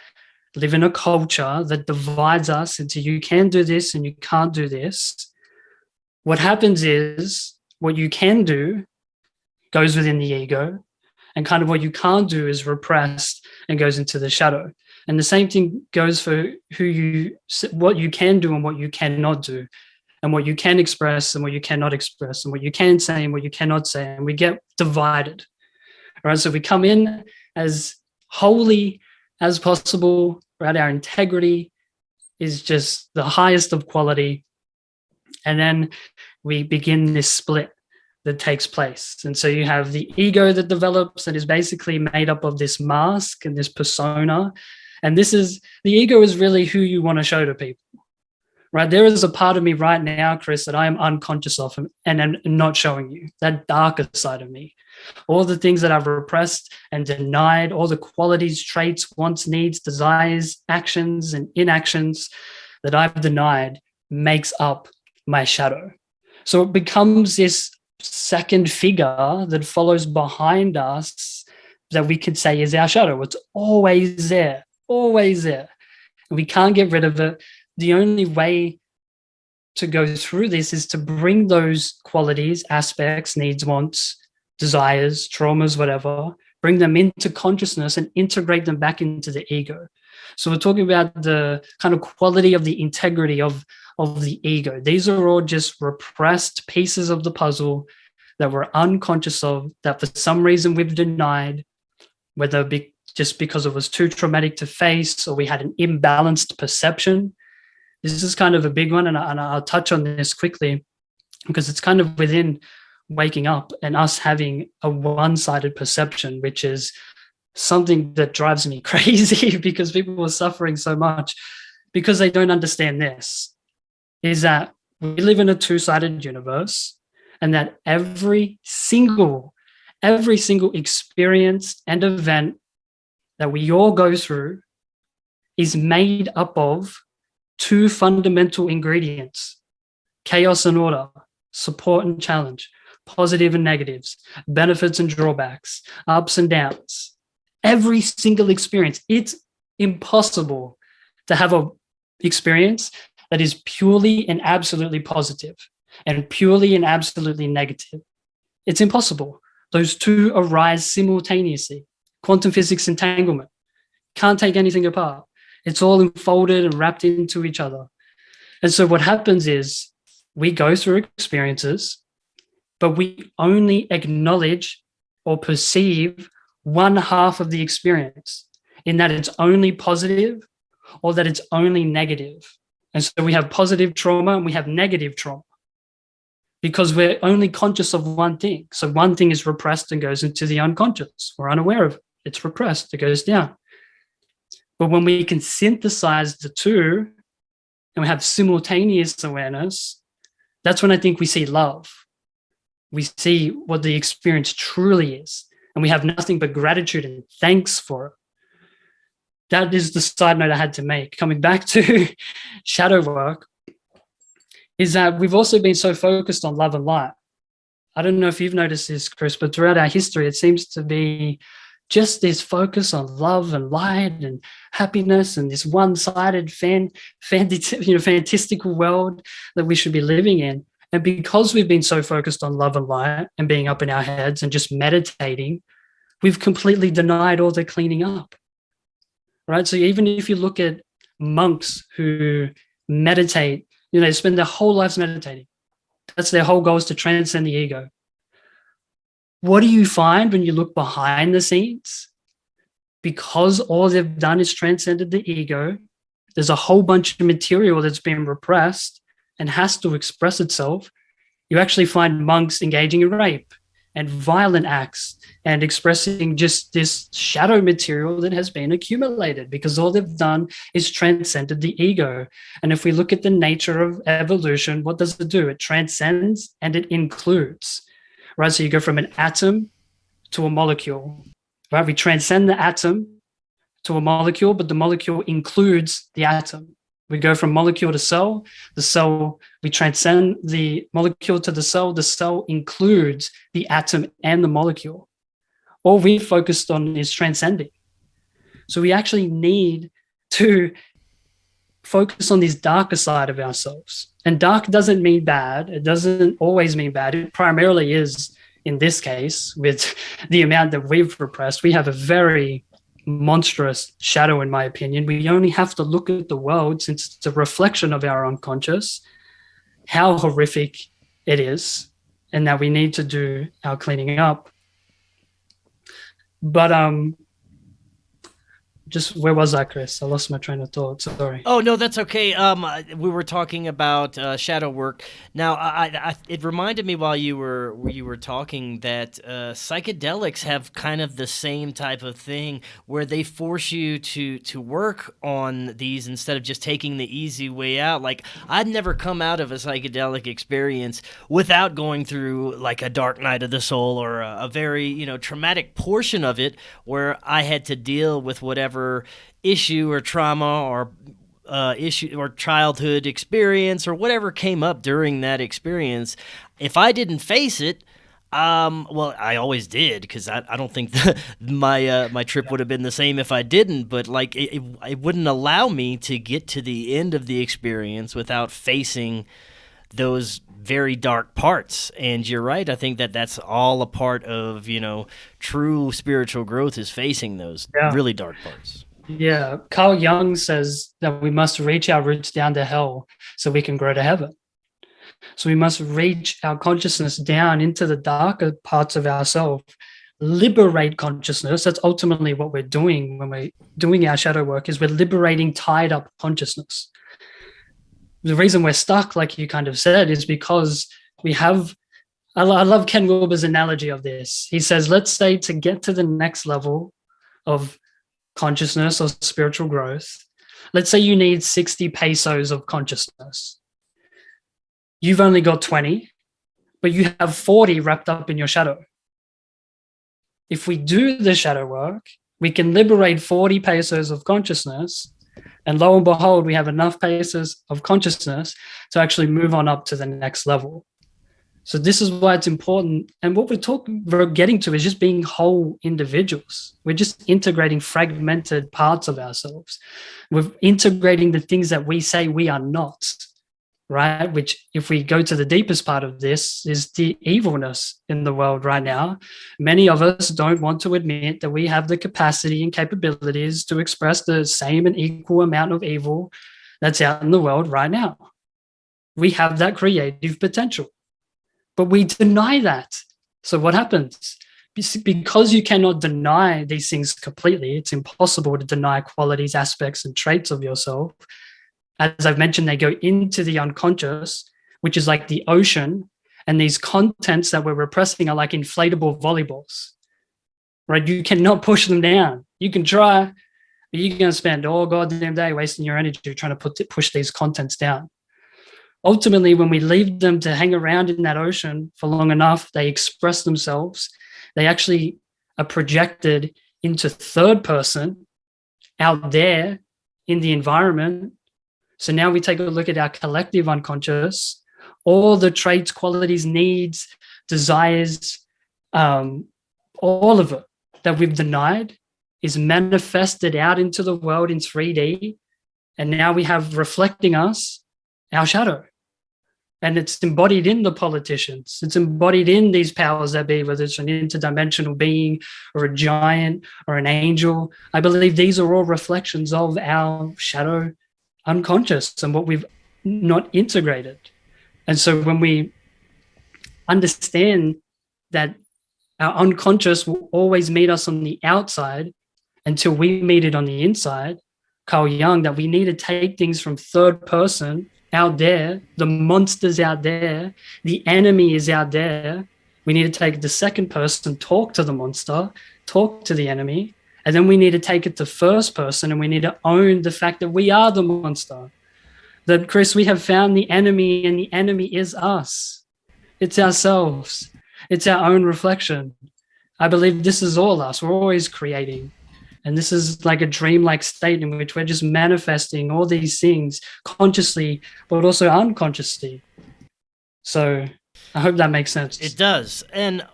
Speaker 2: live in a culture that divides us into you can do this and you can't do this, what happens is what you can do goes within the ego, and kind of what you can't do is repressed and goes into the shadow. And the same thing goes for what you can do and what you cannot do, and what you can express and what you cannot express, and what you can say and what you cannot say. And we get divided. All right. So we come in as holy as possible, right? Our integrity is just the highest of quality. And then we begin this split that takes place. And so you have the ego that develops and is basically made up of this mask and this persona. And this is, the ego is really who you want to show to people, right? There is a part of me right now, Chris, that I am unconscious of and am not showing you, that darker side of me. All the things that I've repressed and denied, all the qualities, traits, wants, needs, desires, actions, and inactions that I've denied makes up my shadow. So it becomes this second figure that follows behind us that we could say is our shadow. It's always there, always there. And we can't get rid of it. The only way to go through this is to bring those qualities, aspects, needs, wants, desires, traumas, whatever, bring them into consciousness and integrate them back into the ego. So we're talking about the kind of quality of the integrity of the ego. These are all just repressed pieces of the puzzle that we're unconscious of, that for some reason we've denied, whether it be just because it was too traumatic to face or we had an imbalanced perception. This is kind of a big one, and I'll touch on this quickly because it's kind of within waking up and us having a one-sided perception, which is something that drives me crazy because people are suffering so much because they don't understand this, is that we live in a two-sided universe, and that every single experience and event that we all go through is made up of two fundamental ingredients: chaos and order, support and challenge, positive and negatives, benefits and drawbacks, ups and downs. Every single experience. It's impossible to have an experience that is purely and absolutely positive and purely and absolutely negative. It's impossible. Those two arise simultaneously. Quantum physics entanglement. Can't take anything apart. It's all enfolded and wrapped into each other. And so what happens is we go through experiences, but we only acknowledge or perceive one half of the experience, in that it's only positive or that it's only negative. And so we have positive trauma and we have negative trauma because we're only conscious of one thing. So one thing is repressed and goes into the unconscious. We're unaware of it. It's repressed. It goes down. But when we can synthesize the two and we have simultaneous awareness, that's when I think we see love. We see what the experience truly is, and we have nothing but gratitude and thanks for it. That is the side note I had to make. Coming back to shadow work, is that we've also been so focused on love and light. I don't know if you've noticed this, Chris, but throughout our history, it seems to be just this focus on love and light and happiness and this one-sided fantastical world that we should be living in. And because we've been so focused on love and light and being up in our heads and just meditating, we've completely denied all the cleaning up, right? So even if you look at monks who meditate, they spend their whole lives meditating. That's their whole goal, is to transcend the ego. What do you find when you look behind the scenes? Because all they've done is transcended the ego, there's a whole bunch of material that's been repressed and has to express itself. You actually find monks engaging in rape and violent acts and expressing just this shadow material that has been accumulated, because all they've done is transcended the ego. And if we look at the nature of evolution, what does it do? It transcends and it includes, right? So you go from an atom to a molecule, right? We transcend the atom to a molecule, but the molecule includes the atom. We go from molecule to cell, the cell, we transcend the molecule to the cell includes the atom and the molecule. All we've focused on is transcending. So we actually need to focus on this darker side of ourselves. And dark doesn't mean bad. It doesn't always mean bad. It primarily is, in this case, with the amount that we've repressed. We have a very monstrous shadow, in my opinion. We only have to look at the world, since it's a reflection of our unconscious, how horrific it is, and that we need to do our cleaning up. But just where was I, Chris? I lost my train of thought. Sorry.
Speaker 1: Oh, no, that's okay. We were talking about shadow work. Now, it reminded me while you were talking that psychedelics have kind of the same type of thing, where they force you to work on these instead of just taking the easy way out. Like, I've never come out of a psychedelic experience without going through like a dark night of the soul, or a very traumatic portion of it, where I had to deal with whatever issue or trauma or issue or childhood experience or whatever came up during that experience. If I didn't face it, well, I always did, because I don't think my trip would have been the same if I didn't. But like it wouldn't allow me to get to the end of the experience without facing those very dark parts. And you're right. I think that's all a part of, true spiritual growth, is facing those really dark parts.
Speaker 2: Yeah. Carl Jung says that we must reach our roots down to hell so we can grow to heaven. So we must reach our consciousness down into the darker parts of ourselves, liberate consciousness. That's ultimately what we're doing when we're doing our shadow work, is we're liberating tied up consciousness. The reason we're stuck, like you kind of said, is because we have, I love Ken Wilber's analogy of this. He says, let's say to get to the next level of consciousness or spiritual growth, let's say you need 60 pesos of consciousness. You've only got 20, but you have 40 wrapped up in your shadow. If we do the shadow work, we can liberate 40 pesos of consciousness, and lo and behold, we have enough pesos of consciousness to actually move on up to the next level. So this is why it's important. And what we're getting to is just being whole individuals. We're just integrating fragmented parts of ourselves. We're integrating the things that we say we are not, right? Which, if we go to the deepest part of this, is the evilness in the world right now. Many of us don't want to admit that we have the capacity and capabilities to express the same and equal amount of evil that's out in the world right now. We have that creative potential, but we deny that. So what happens? Because you cannot deny these things completely, it's impossible to deny qualities, aspects, and traits of yourself. As I've mentioned, they go into the unconscious, which is like the ocean, and these contents that we're repressing are like inflatable volleyballs, right? You cannot push them down. You can try, but you're going to spend all goddamn day wasting your energy trying to push these contents down. Ultimately, when we leave them to hang around in that ocean for long enough, they express themselves. They actually are projected into third person out there in the environment. So now we take a look at our collective unconscious, all the traits, qualities, needs, desires, all of it that we've denied is manifested out into the world in 3D. And now we have reflecting us, our shadow. And it's embodied in the politicians. It's embodied in these powers that be, whether it's an interdimensional being or a giant or an angel. I believe these are all reflections of our shadow unconscious and what we've not integrated. And so when we understand that our unconscious will always meet us on the outside until we meet it on the inside, Carl Jung, that we need to take things from third person out there, the monster's out there, the enemy is out there. We need to take the second person, talk to the monster, talk to the enemy, and then we need to take it to first person and we need to own the fact that we are the monster. That, Chris, we have found the enemy and the enemy is us. It's ourselves. It's our own reflection. I believe this is all us. We're always creating. And this is like a dreamlike state in which we're just manifesting all these things consciously, but also unconsciously. So I hope that makes sense.
Speaker 1: It does. And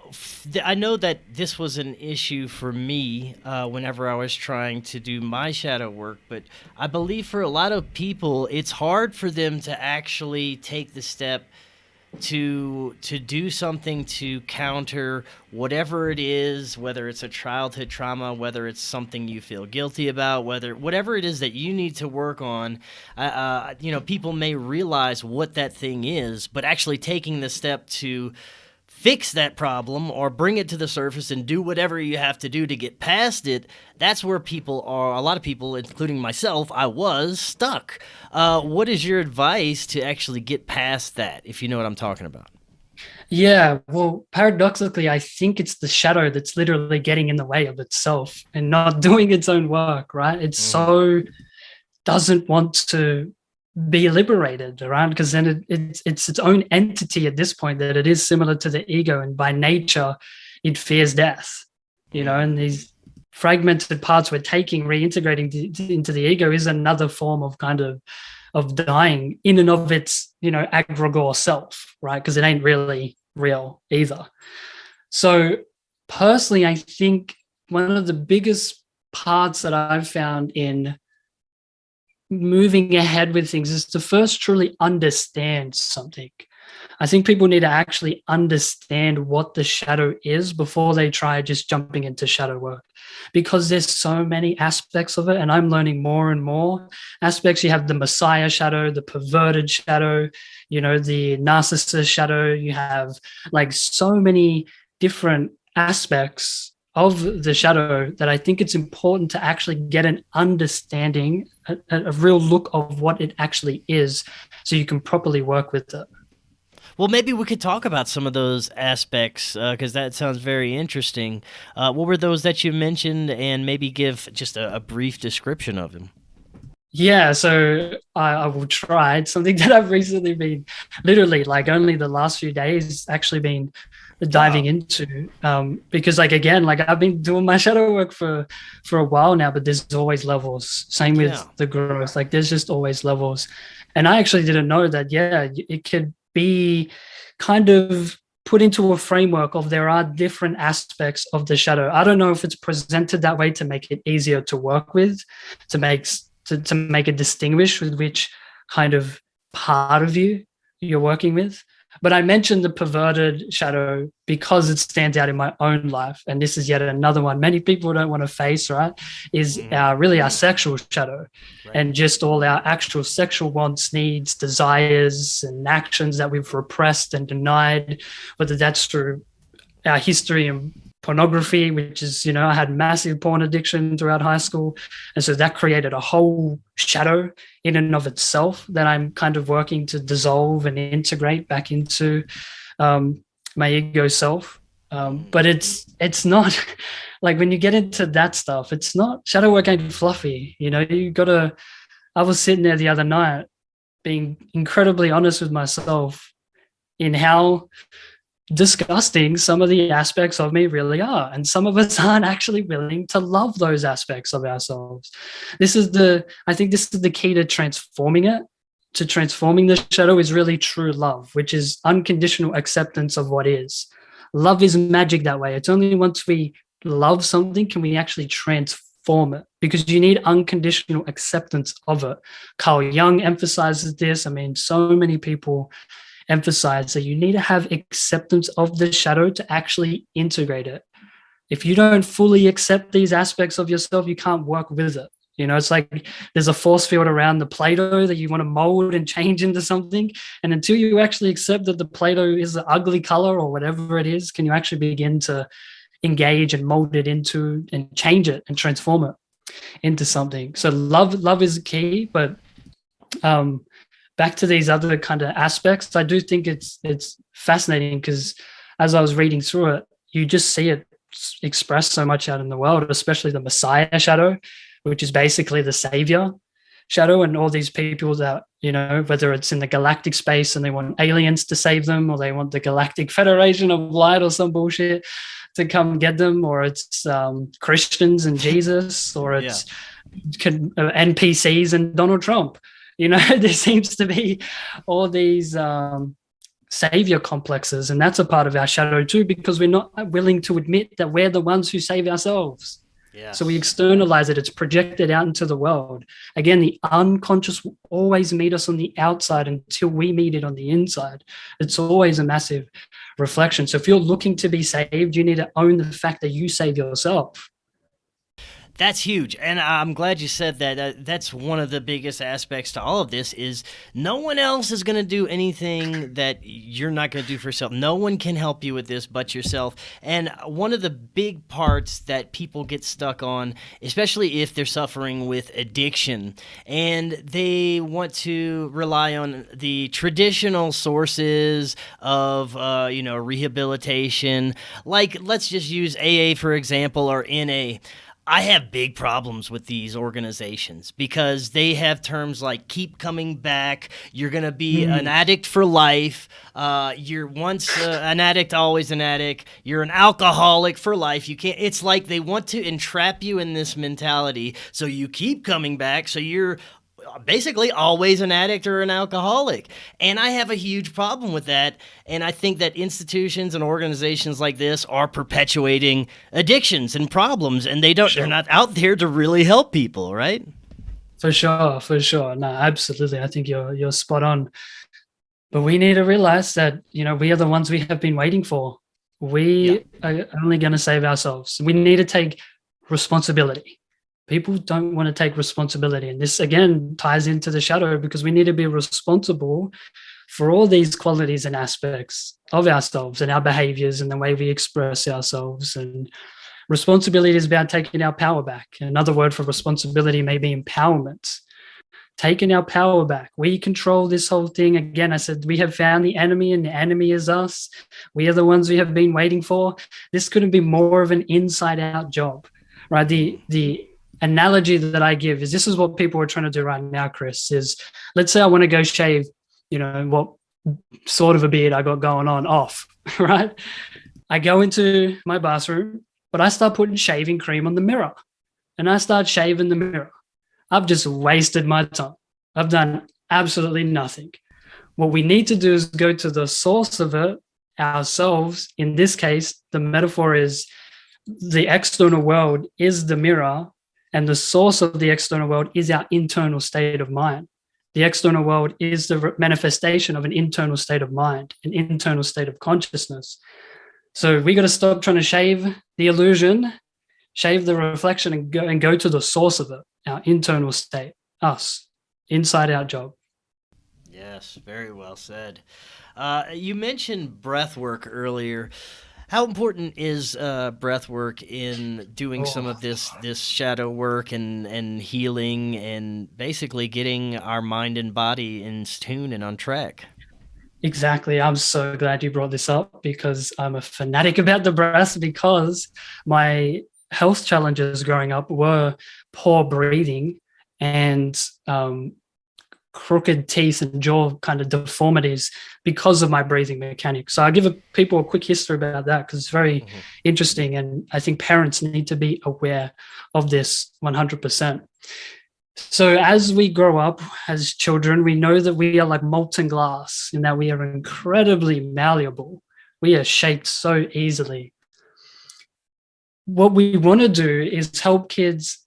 Speaker 1: I know that this was an issue for me whenever I was trying to do my shadow work, but I believe for a lot of people, it's hard for them to actually take the step to do something to counter whatever it is, whether it's a childhood trauma, whether it's something you feel guilty about, whatever it is that you need to work on. People may realize what that thing is, but actually taking the step to fix that problem or bring it to the surface and do whatever you have to do to get past it, that's where people are, a lot of people, including myself, I was stuck. What is your advice to actually get past that, if you know what I'm talking about?
Speaker 2: Yeah, well, paradoxically, I think it's the shadow that's literally getting in the way of itself and not doing its own work, right? It so doesn't want to be liberated around, because then it's its own entity at this point, that it is similar to the ego, and by nature it fears death, and these fragmented parts we're taking, reintegrating into the ego is another form of kind of dying in and of its egregore self, right? Because it ain't really real either. So personally, I think one of the biggest parts that I've found in moving ahead with things is to first truly understand something. I think people need to actually understand what the shadow is before they try just jumping into shadow work, because there's so many aspects of it, and I'm learning more and more aspects. You have the Messiah shadow, the perverted shadow, the narcissist shadow. You have like so many different aspects of the shadow that I think it's important to actually get an understanding, a real look of what it actually is, so you can properly work with it.
Speaker 1: Well, maybe we could talk about some of those aspects, because that sounds very interesting. What were those that you mentioned, and maybe give just a brief description of them?
Speaker 2: Yeah, so I will try. It's something that I've recently been, literally, like only the last few days, actually been diving into, because I've been doing my shadow work for a while now, but there's always levels. Same with the growth, like there's just always levels. And I actually didn't know that, it could be kind of put into a framework of there are different aspects of the shadow. I don't know if it's presented that way to make it easier to work with, to make it distinguish with which kind of part of you're working with. But I mentioned the perverted shadow because it stands out in my own life. And this is yet another one many people don't want to face, right? Is really our sexual shadow, right? And just all our actual sexual wants, needs, desires, and actions that we've repressed and denied, whether that's through our history and pornography, which is, I had massive porn addiction throughout high school. And so that created a whole shadow in and of itself that I'm kind of working to dissolve and integrate back into my ego self. But it's not like when you get into that stuff, it's not, shadow work ain't fluffy. You know, I was sitting there the other night being incredibly honest with myself in how disgusting some of the aspects of me really are. And some of us aren't actually willing to love those aspects of ourselves. I think this is the key to transforming it. To transforming the shadow is really true love, which is unconditional acceptance of what is. Love is magic that way. It's only once we love something can we actually transform it, because you need unconditional acceptance of it. Carl Jung emphasizes this. I mean, so many people emphasize that you need to have acceptance of the shadow to actually integrate it. If you don't fully accept these aspects of yourself, you can't work with it. You know, it's like there's a force field around the Play-Doh that you want to mold and change into something. And until you actually accept that the Play-Doh is an ugly color or whatever it is, can you actually begin to engage and mold it into and change it and transform it into something. So love is key. But back to these other kind of aspects, I do think it's fascinating, because as I was reading through it, you just see it expressed so much out in the world, especially the Messiah shadow, which is basically the savior shadow, and all these people that, you know, whether it's in the galactic space and they want aliens to save them, or they want the Galactic Federation of Light or some bullshit to come get them, or it's Christians and Jesus, or it's NPCs and Donald Trump. You know, there seems to be all these savior complexes, and that's a part of our shadow too, because we're not willing to admit that we're the ones who save ourselves. Yes. So we externalize it. It's projected out into the world. Again, the unconscious will always meet us on the outside until we meet it on the inside. It's always a massive reflection. So if you're looking to be saved, you need to own the fact that you save yourself.
Speaker 1: That's huge. And I'm glad you said that. That's one of the biggest aspects to all of this is no one else is going to do anything that you're not going to do for yourself. No one can help you with this but yourself. And one of the big parts that people get stuck on, especially if they're suffering with addiction and they want to rely on the traditional sources of, rehabilitation, like let's just use AA, for example, or NA. I have big problems with these organizations because they have terms like keep coming back, you're going to be an addict for life, you're once an addict, always an addict, you're an alcoholic for life. You can't. It's like they want to entrap you in this mentality so you keep coming back, so you're basically always an addict or an alcoholic. And I have a huge problem with that. And I think that institutions and organizations like this are perpetuating addictions and problems, and they're not out there to really help people, right?
Speaker 2: For sure. No, absolutely. I think you're spot on. But we need to realize that, we are the ones we have been waiting for. We are only going to save ourselves. We need to take responsibility. People don't want to take responsibility. And this, again, ties into the shadow, because we need to be responsible for all these qualities and aspects of ourselves and our behaviors and the way we express ourselves. And responsibility is about taking our power back. Another word for responsibility may be empowerment. Taking our power back. We control this whole thing. Again, I said, we have found the enemy, and the enemy is us. We are the ones we have been waiting for. This couldn't be more of an inside-out job, right? The analogy that I give is, this is what people are trying to do right now, Chris, is let's say I want to go shave, what sort of a beard I got going on off, right? I go into my bathroom, but I start putting shaving cream on the mirror and I start shaving the mirror. I've just wasted my time. I've done absolutely nothing. What we need to do is go to the source of it ourselves. In this case, the metaphor is the external world is the mirror, and the source of the external world is our internal state of mind. The external world is the manifestation of an internal state of mind, an internal state of consciousness. So we got to stop trying to shave the illusion, shave the reflection, and go to the source of it, our internal state, us, inside out job.
Speaker 1: Yes, very well said. You mentioned breath work earlier. How important is breath work in doing some of this shadow work and healing and basically getting our mind and body in tune and on track?
Speaker 2: Exactly. I'm so glad you brought this up because I'm a fanatic about the breath, because my health challenges growing up were poor breathing and crooked teeth and jaw kind of deformities because of my breathing mechanics. So I'll give people a quick history about that because it's very interesting. And I think parents need to be aware of this 100%. So as we grow up as children, we know that we are like molten glass in that we are incredibly malleable. We are shaped so easily. What we want to do is help kids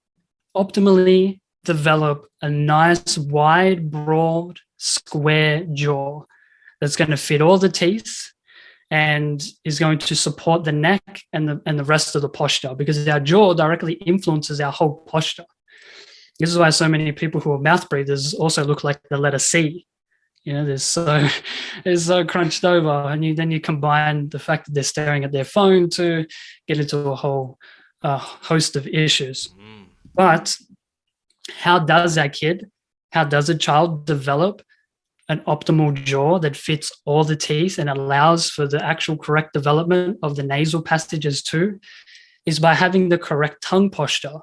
Speaker 2: optimally develop a nice, wide, broad, square jaw that's going to fit all the teeth and is going to support the neck and the rest of the posture, because our jaw directly influences our whole posture. This is why so many people who are mouth breathers also look like the letter C. You know, they're so crunched over, and then you combine the fact that they're staring at their phone to get into a whole host of issues. But how does a child develop an optimal jaw that fits all the teeth and allows for the actual correct development of the nasal passages too? Is by having the correct tongue posture.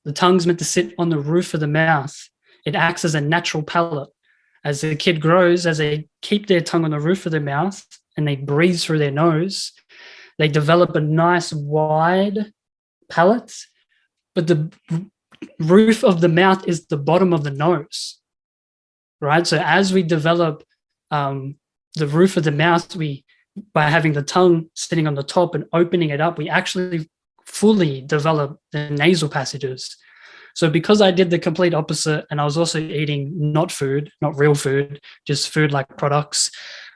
Speaker 2: The tongue's meant to sit on the roof of the mouth. It acts as a natural palate. As the kid grows, as they keep their tongue on the roof of their mouth and they breathe through their nose, they develop a nice wide palate, but the roof of the mouth is the bottom of the nose, right? So as we develop the roof of the mouth, by having the tongue sitting on the top and opening it up, we actually fully develop the nasal passages. So because I did the complete opposite, and I was also eating not real food, just food like products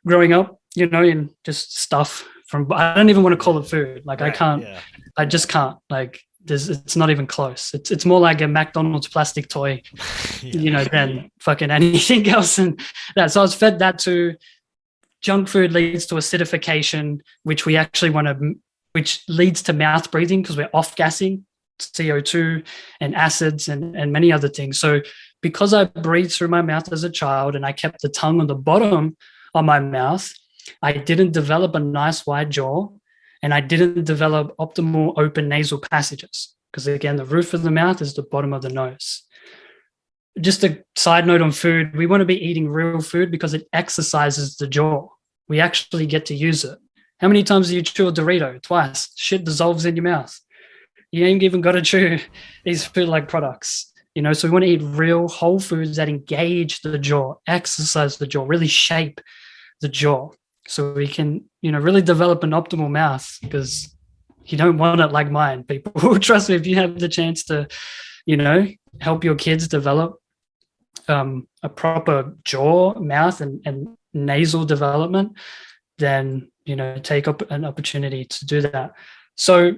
Speaker 2: growing up, you know, and just stuff from, I don't even want to call it food. Like I just can't, like it's not even close. It's more like a McDonald's plastic toy, you know, than fucking anything else. And that, so I was fed that too. Junk food leads to acidification, which leads to mouth breathing because we're off-gassing CO2 and acids and many other things. So because I breathed through my mouth as a child and I kept the tongue on the bottom of my mouth, I didn't develop a nice wide jaw and I didn't develop optimal open nasal passages because, again, the roof of the mouth is the bottom of the nose. Just a side note on food, we want to be eating real food because it exercises the jaw. We actually get to use it. How many times do you chew a Dorito? Twice. Shit dissolves in your mouth. You ain't even got to chew these food-like products. You know, so we want to eat real whole foods that engage the jaw, exercise the jaw, really shape the jaw so we can, you know, really develop an optimal mouth, because you don't want it like mine, people. Trust me, if you have the chance to, you know, help your kids develop a proper jaw, mouth, and nasal development, then, you know, take up an opportunity to do that. So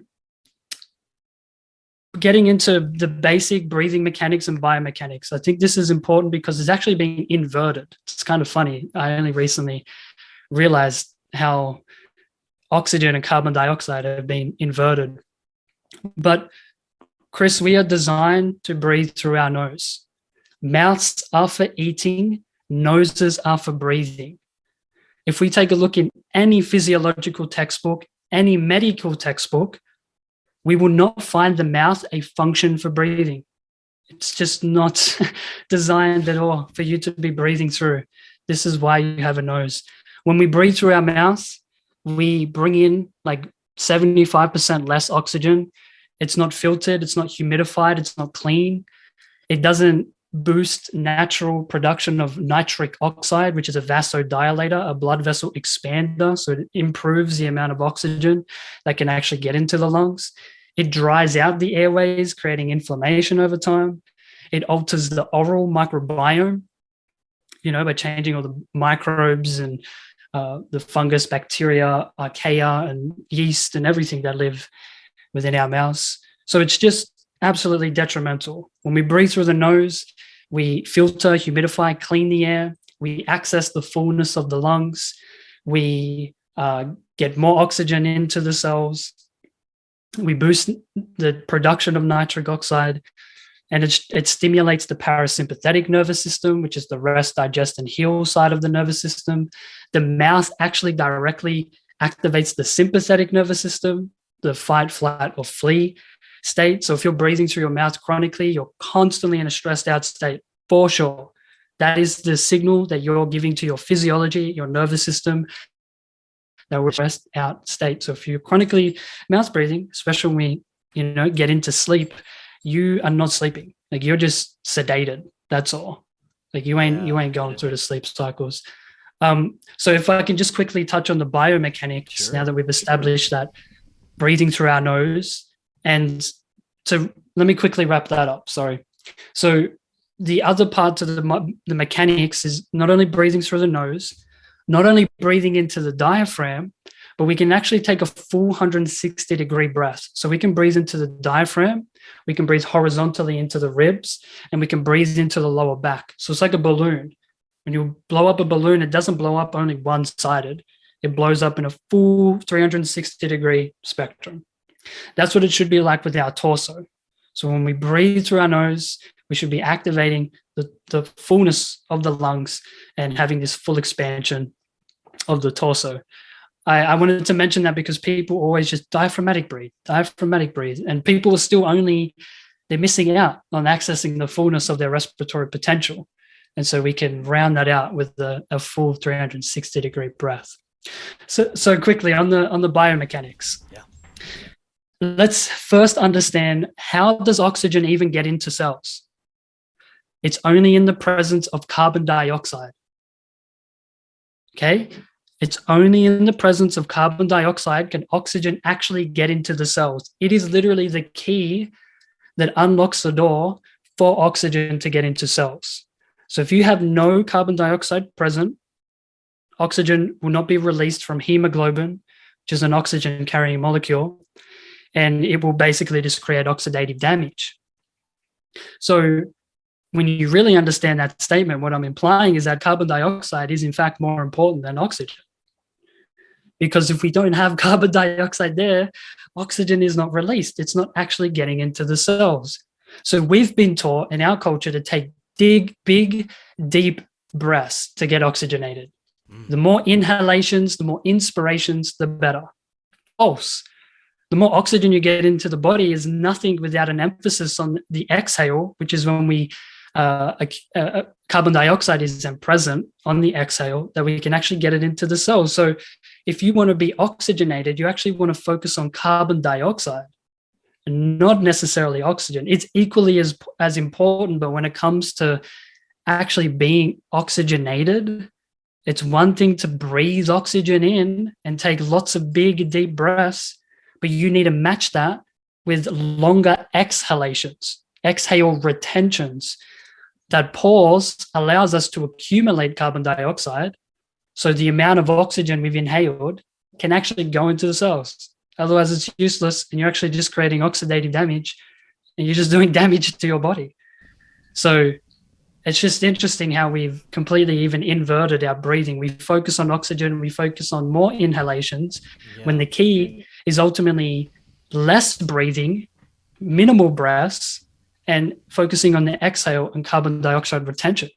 Speaker 2: getting into the basic breathing mechanics and biomechanics, I think this is important because it's actually being inverted. It's kind of funny. I only recently realized how oxygen and carbon dioxide have been inverted. But Chris, we are designed to breathe through our nose. Mouths are for eating, noses are for breathing. If we take a look in any physiological textbook, any medical textbook, we will not find the mouth a function for breathing. It's just not designed at all for you to be breathing through. This is why you have a nose. When we breathe through our mouth, we bring in like 75% less oxygen. It's not filtered, it's not humidified, it's not clean. It doesn't boost natural production of nitric oxide, which is a vasodilator, a blood vessel expander. So it improves the amount of oxygen that can actually get into the lungs. It dries out the airways, creating inflammation over time. It alters the oral microbiome, you know, by changing all the microbes and the fungus, bacteria, archaea, and yeast and everything that live within our mouths. So it's just absolutely detrimental. When we breathe through the nose, we filter, humidify, clean the air. We access the fullness of the lungs. We get more oxygen into the cells. We boost the production of nitric oxide. and it stimulates the parasympathetic nervous system, which is the rest, digest, and heal side of the nervous system. The mouth actually directly activates the sympathetic nervous system, the fight, flight, or flee state. So if you're breathing through your mouth chronically, you're constantly in a stressed out state, for sure. That is the signal that you're giving to your physiology, your nervous system, that we're stressed out state. So if you're chronically mouth breathing, especially when we, get into sleep, you are not sleeping. Like, you're just sedated. That's all. Like, you ain't going through the sleep cycles. So if I can just quickly touch on the biomechanics, now that we've established that breathing through our nose, and let me quickly wrap that up. Sorry. So the other part to the mechanics is not only breathing through the nose, not only breathing into the diaphragm, but we can actually take a full 160-degree breath. So we can breathe into the diaphragm, we can breathe horizontally into the ribs, and we can breathe into the lower back. So it's like a balloon. When you blow up a balloon, it doesn't blow up only one-sided. It blows up in a full 360-degree spectrum. That's what it should be like with our torso. So when we breathe through our nose, we should be activating the fullness of the lungs and having this full expansion of the torso. I wanted to mention that because people always just diaphragmatic breathe, and people are still they're missing out on accessing the fullness of their respiratory potential. And so we can round that out with a full 360-degree breath. So quickly on the biomechanics.
Speaker 1: Yeah.
Speaker 2: Let's first understand, how does oxygen even get into cells? It's only in the presence of carbon dioxide. Okay? It's only in the presence of carbon dioxide can oxygen actually get into the cells. It is literally the key that unlocks the door for oxygen to get into cells. So if you have no carbon dioxide present, oxygen will not be released from hemoglobin, which is an oxygen carrying molecule, and it will basically just create oxidative damage. So when you really understand that statement, what I'm implying is that carbon dioxide is in fact more important than oxygen. Because if we don't have carbon dioxide there, oxygen is not released. It's not actually getting into the cells. So we've been taught in our culture to take big, deep breaths to get oxygenated. The more inhalations, the more inspirations, the better. False. The more oxygen you get into the body is nothing without an emphasis on the exhale, which is when carbon dioxide is then present on the exhale, that we can actually get it into the cells. So if you want to be oxygenated, you actually want to focus on carbon dioxide and not necessarily oxygen. It's equally as important, but when it comes to actually being oxygenated, it's one thing to breathe oxygen in and take lots of big, deep breaths, but you need to match that with longer exhalations, exhale retentions. That pause allows us to accumulate carbon dioxide, so the amount of oxygen we've inhaled can actually go into the cells. Otherwise, it's useless, and you're actually just creating oxidative damage, and you're just doing damage to your body. So it's just interesting how we've completely even inverted our breathing. We focus on oxygen, we focus on more inhalations, when the key is ultimately less breathing, minimal breaths, and focusing on the exhale and carbon dioxide retention.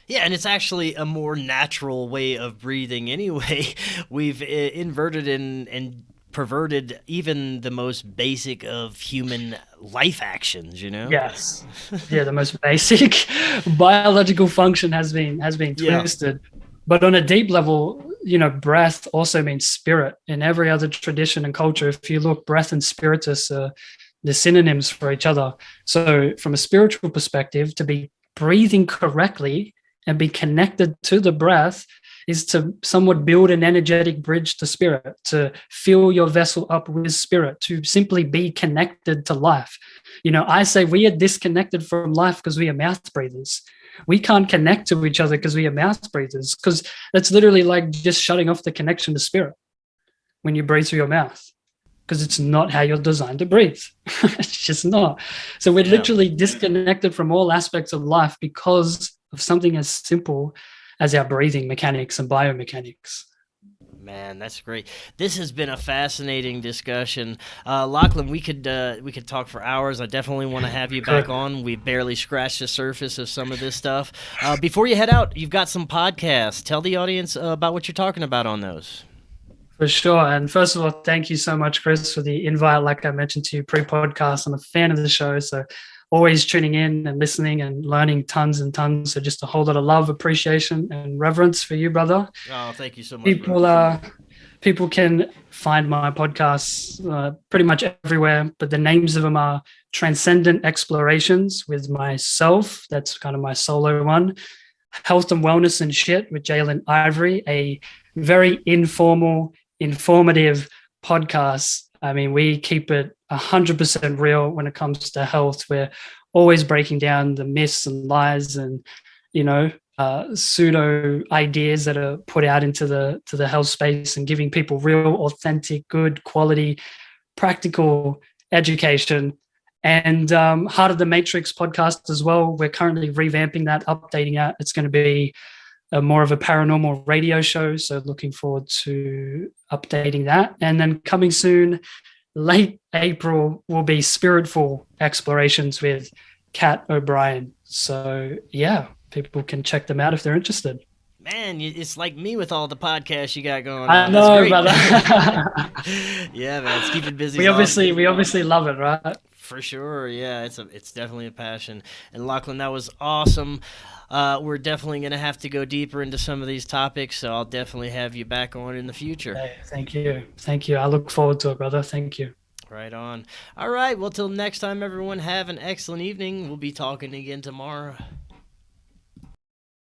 Speaker 1: Yeah, and it's actually a more natural way of breathing anyway. We've inverted and perverted even the most basic of human life actions,
Speaker 2: Yes. Yeah, the most basic biological function has been twisted. Yeah. But on a deep level, breath also means spirit. In every other tradition and culture, if you look, breath and spiritus are the synonyms for each other. So from a spiritual perspective, to be breathing correctly and be connected to the breath is to somewhat build an energetic bridge to spirit, to fill your vessel up with spirit, to simply be connected to life. I say we are disconnected from life because we are mouth breathers. We can't connect to each other because we are mouth breathers, because that's literally like just shutting off the connection to spirit when you breathe through your mouth, because it's not how you're designed to breathe. It's just not. So we're literally disconnected from all aspects of life because of something as simple as our breathing mechanics and biomechanics.
Speaker 1: Man, that's great. This has been a fascinating discussion. Lachlan, we could talk for hours. I definitely want to have you back on. We've barely scratched the surface of some of this stuff. Before you head out, you've got some podcasts. Tell the audience about what you're talking about on those.
Speaker 2: For sure. And first of all, thank you so much, Chris, for the invite. Like I mentioned to you pre-podcast, I'm a fan of the show. So always tuning in and listening and learning tons and tons. So just a whole lot of love, appreciation, and reverence for you, brother.
Speaker 1: Oh, thank you so much.
Speaker 2: People can find my podcasts pretty much everywhere, but the names of them are Transcendent Explorations with myself. That's kind of my solo one. Health and Wellness and Shit with Jalen Ivory, a very informal, informative podcast. I mean, we keep it 100% real when it comes to health. We're always breaking down the myths and lies and, pseudo ideas that are put out into the health space and giving people real, authentic, good quality, practical education. And Heart of the Matrix podcast as well. We're currently revamping that, updating that. It's going to be more of a paranormal radio show. So looking forward to updating that. And then coming soon, late April, will be Spiritful Explorations with Kat O'Brien. So yeah, people can check them out if they're interested.
Speaker 1: Man, it's like me with all the podcasts you got going on.
Speaker 2: I know, brother.
Speaker 1: Yeah, man, it's keeping busy.
Speaker 2: We obviously love it, right?
Speaker 1: For sure, yeah, it's definitely a passion. And Lachlan, that was awesome. We're definitely going to have to go deeper into some of these topics, so I'll definitely have you back on in the future.
Speaker 2: Hey, thank you. I look forward to it, brother. Thank you.
Speaker 1: Right on. All right, well, till next time, everyone, have an excellent evening. We'll be talking again tomorrow.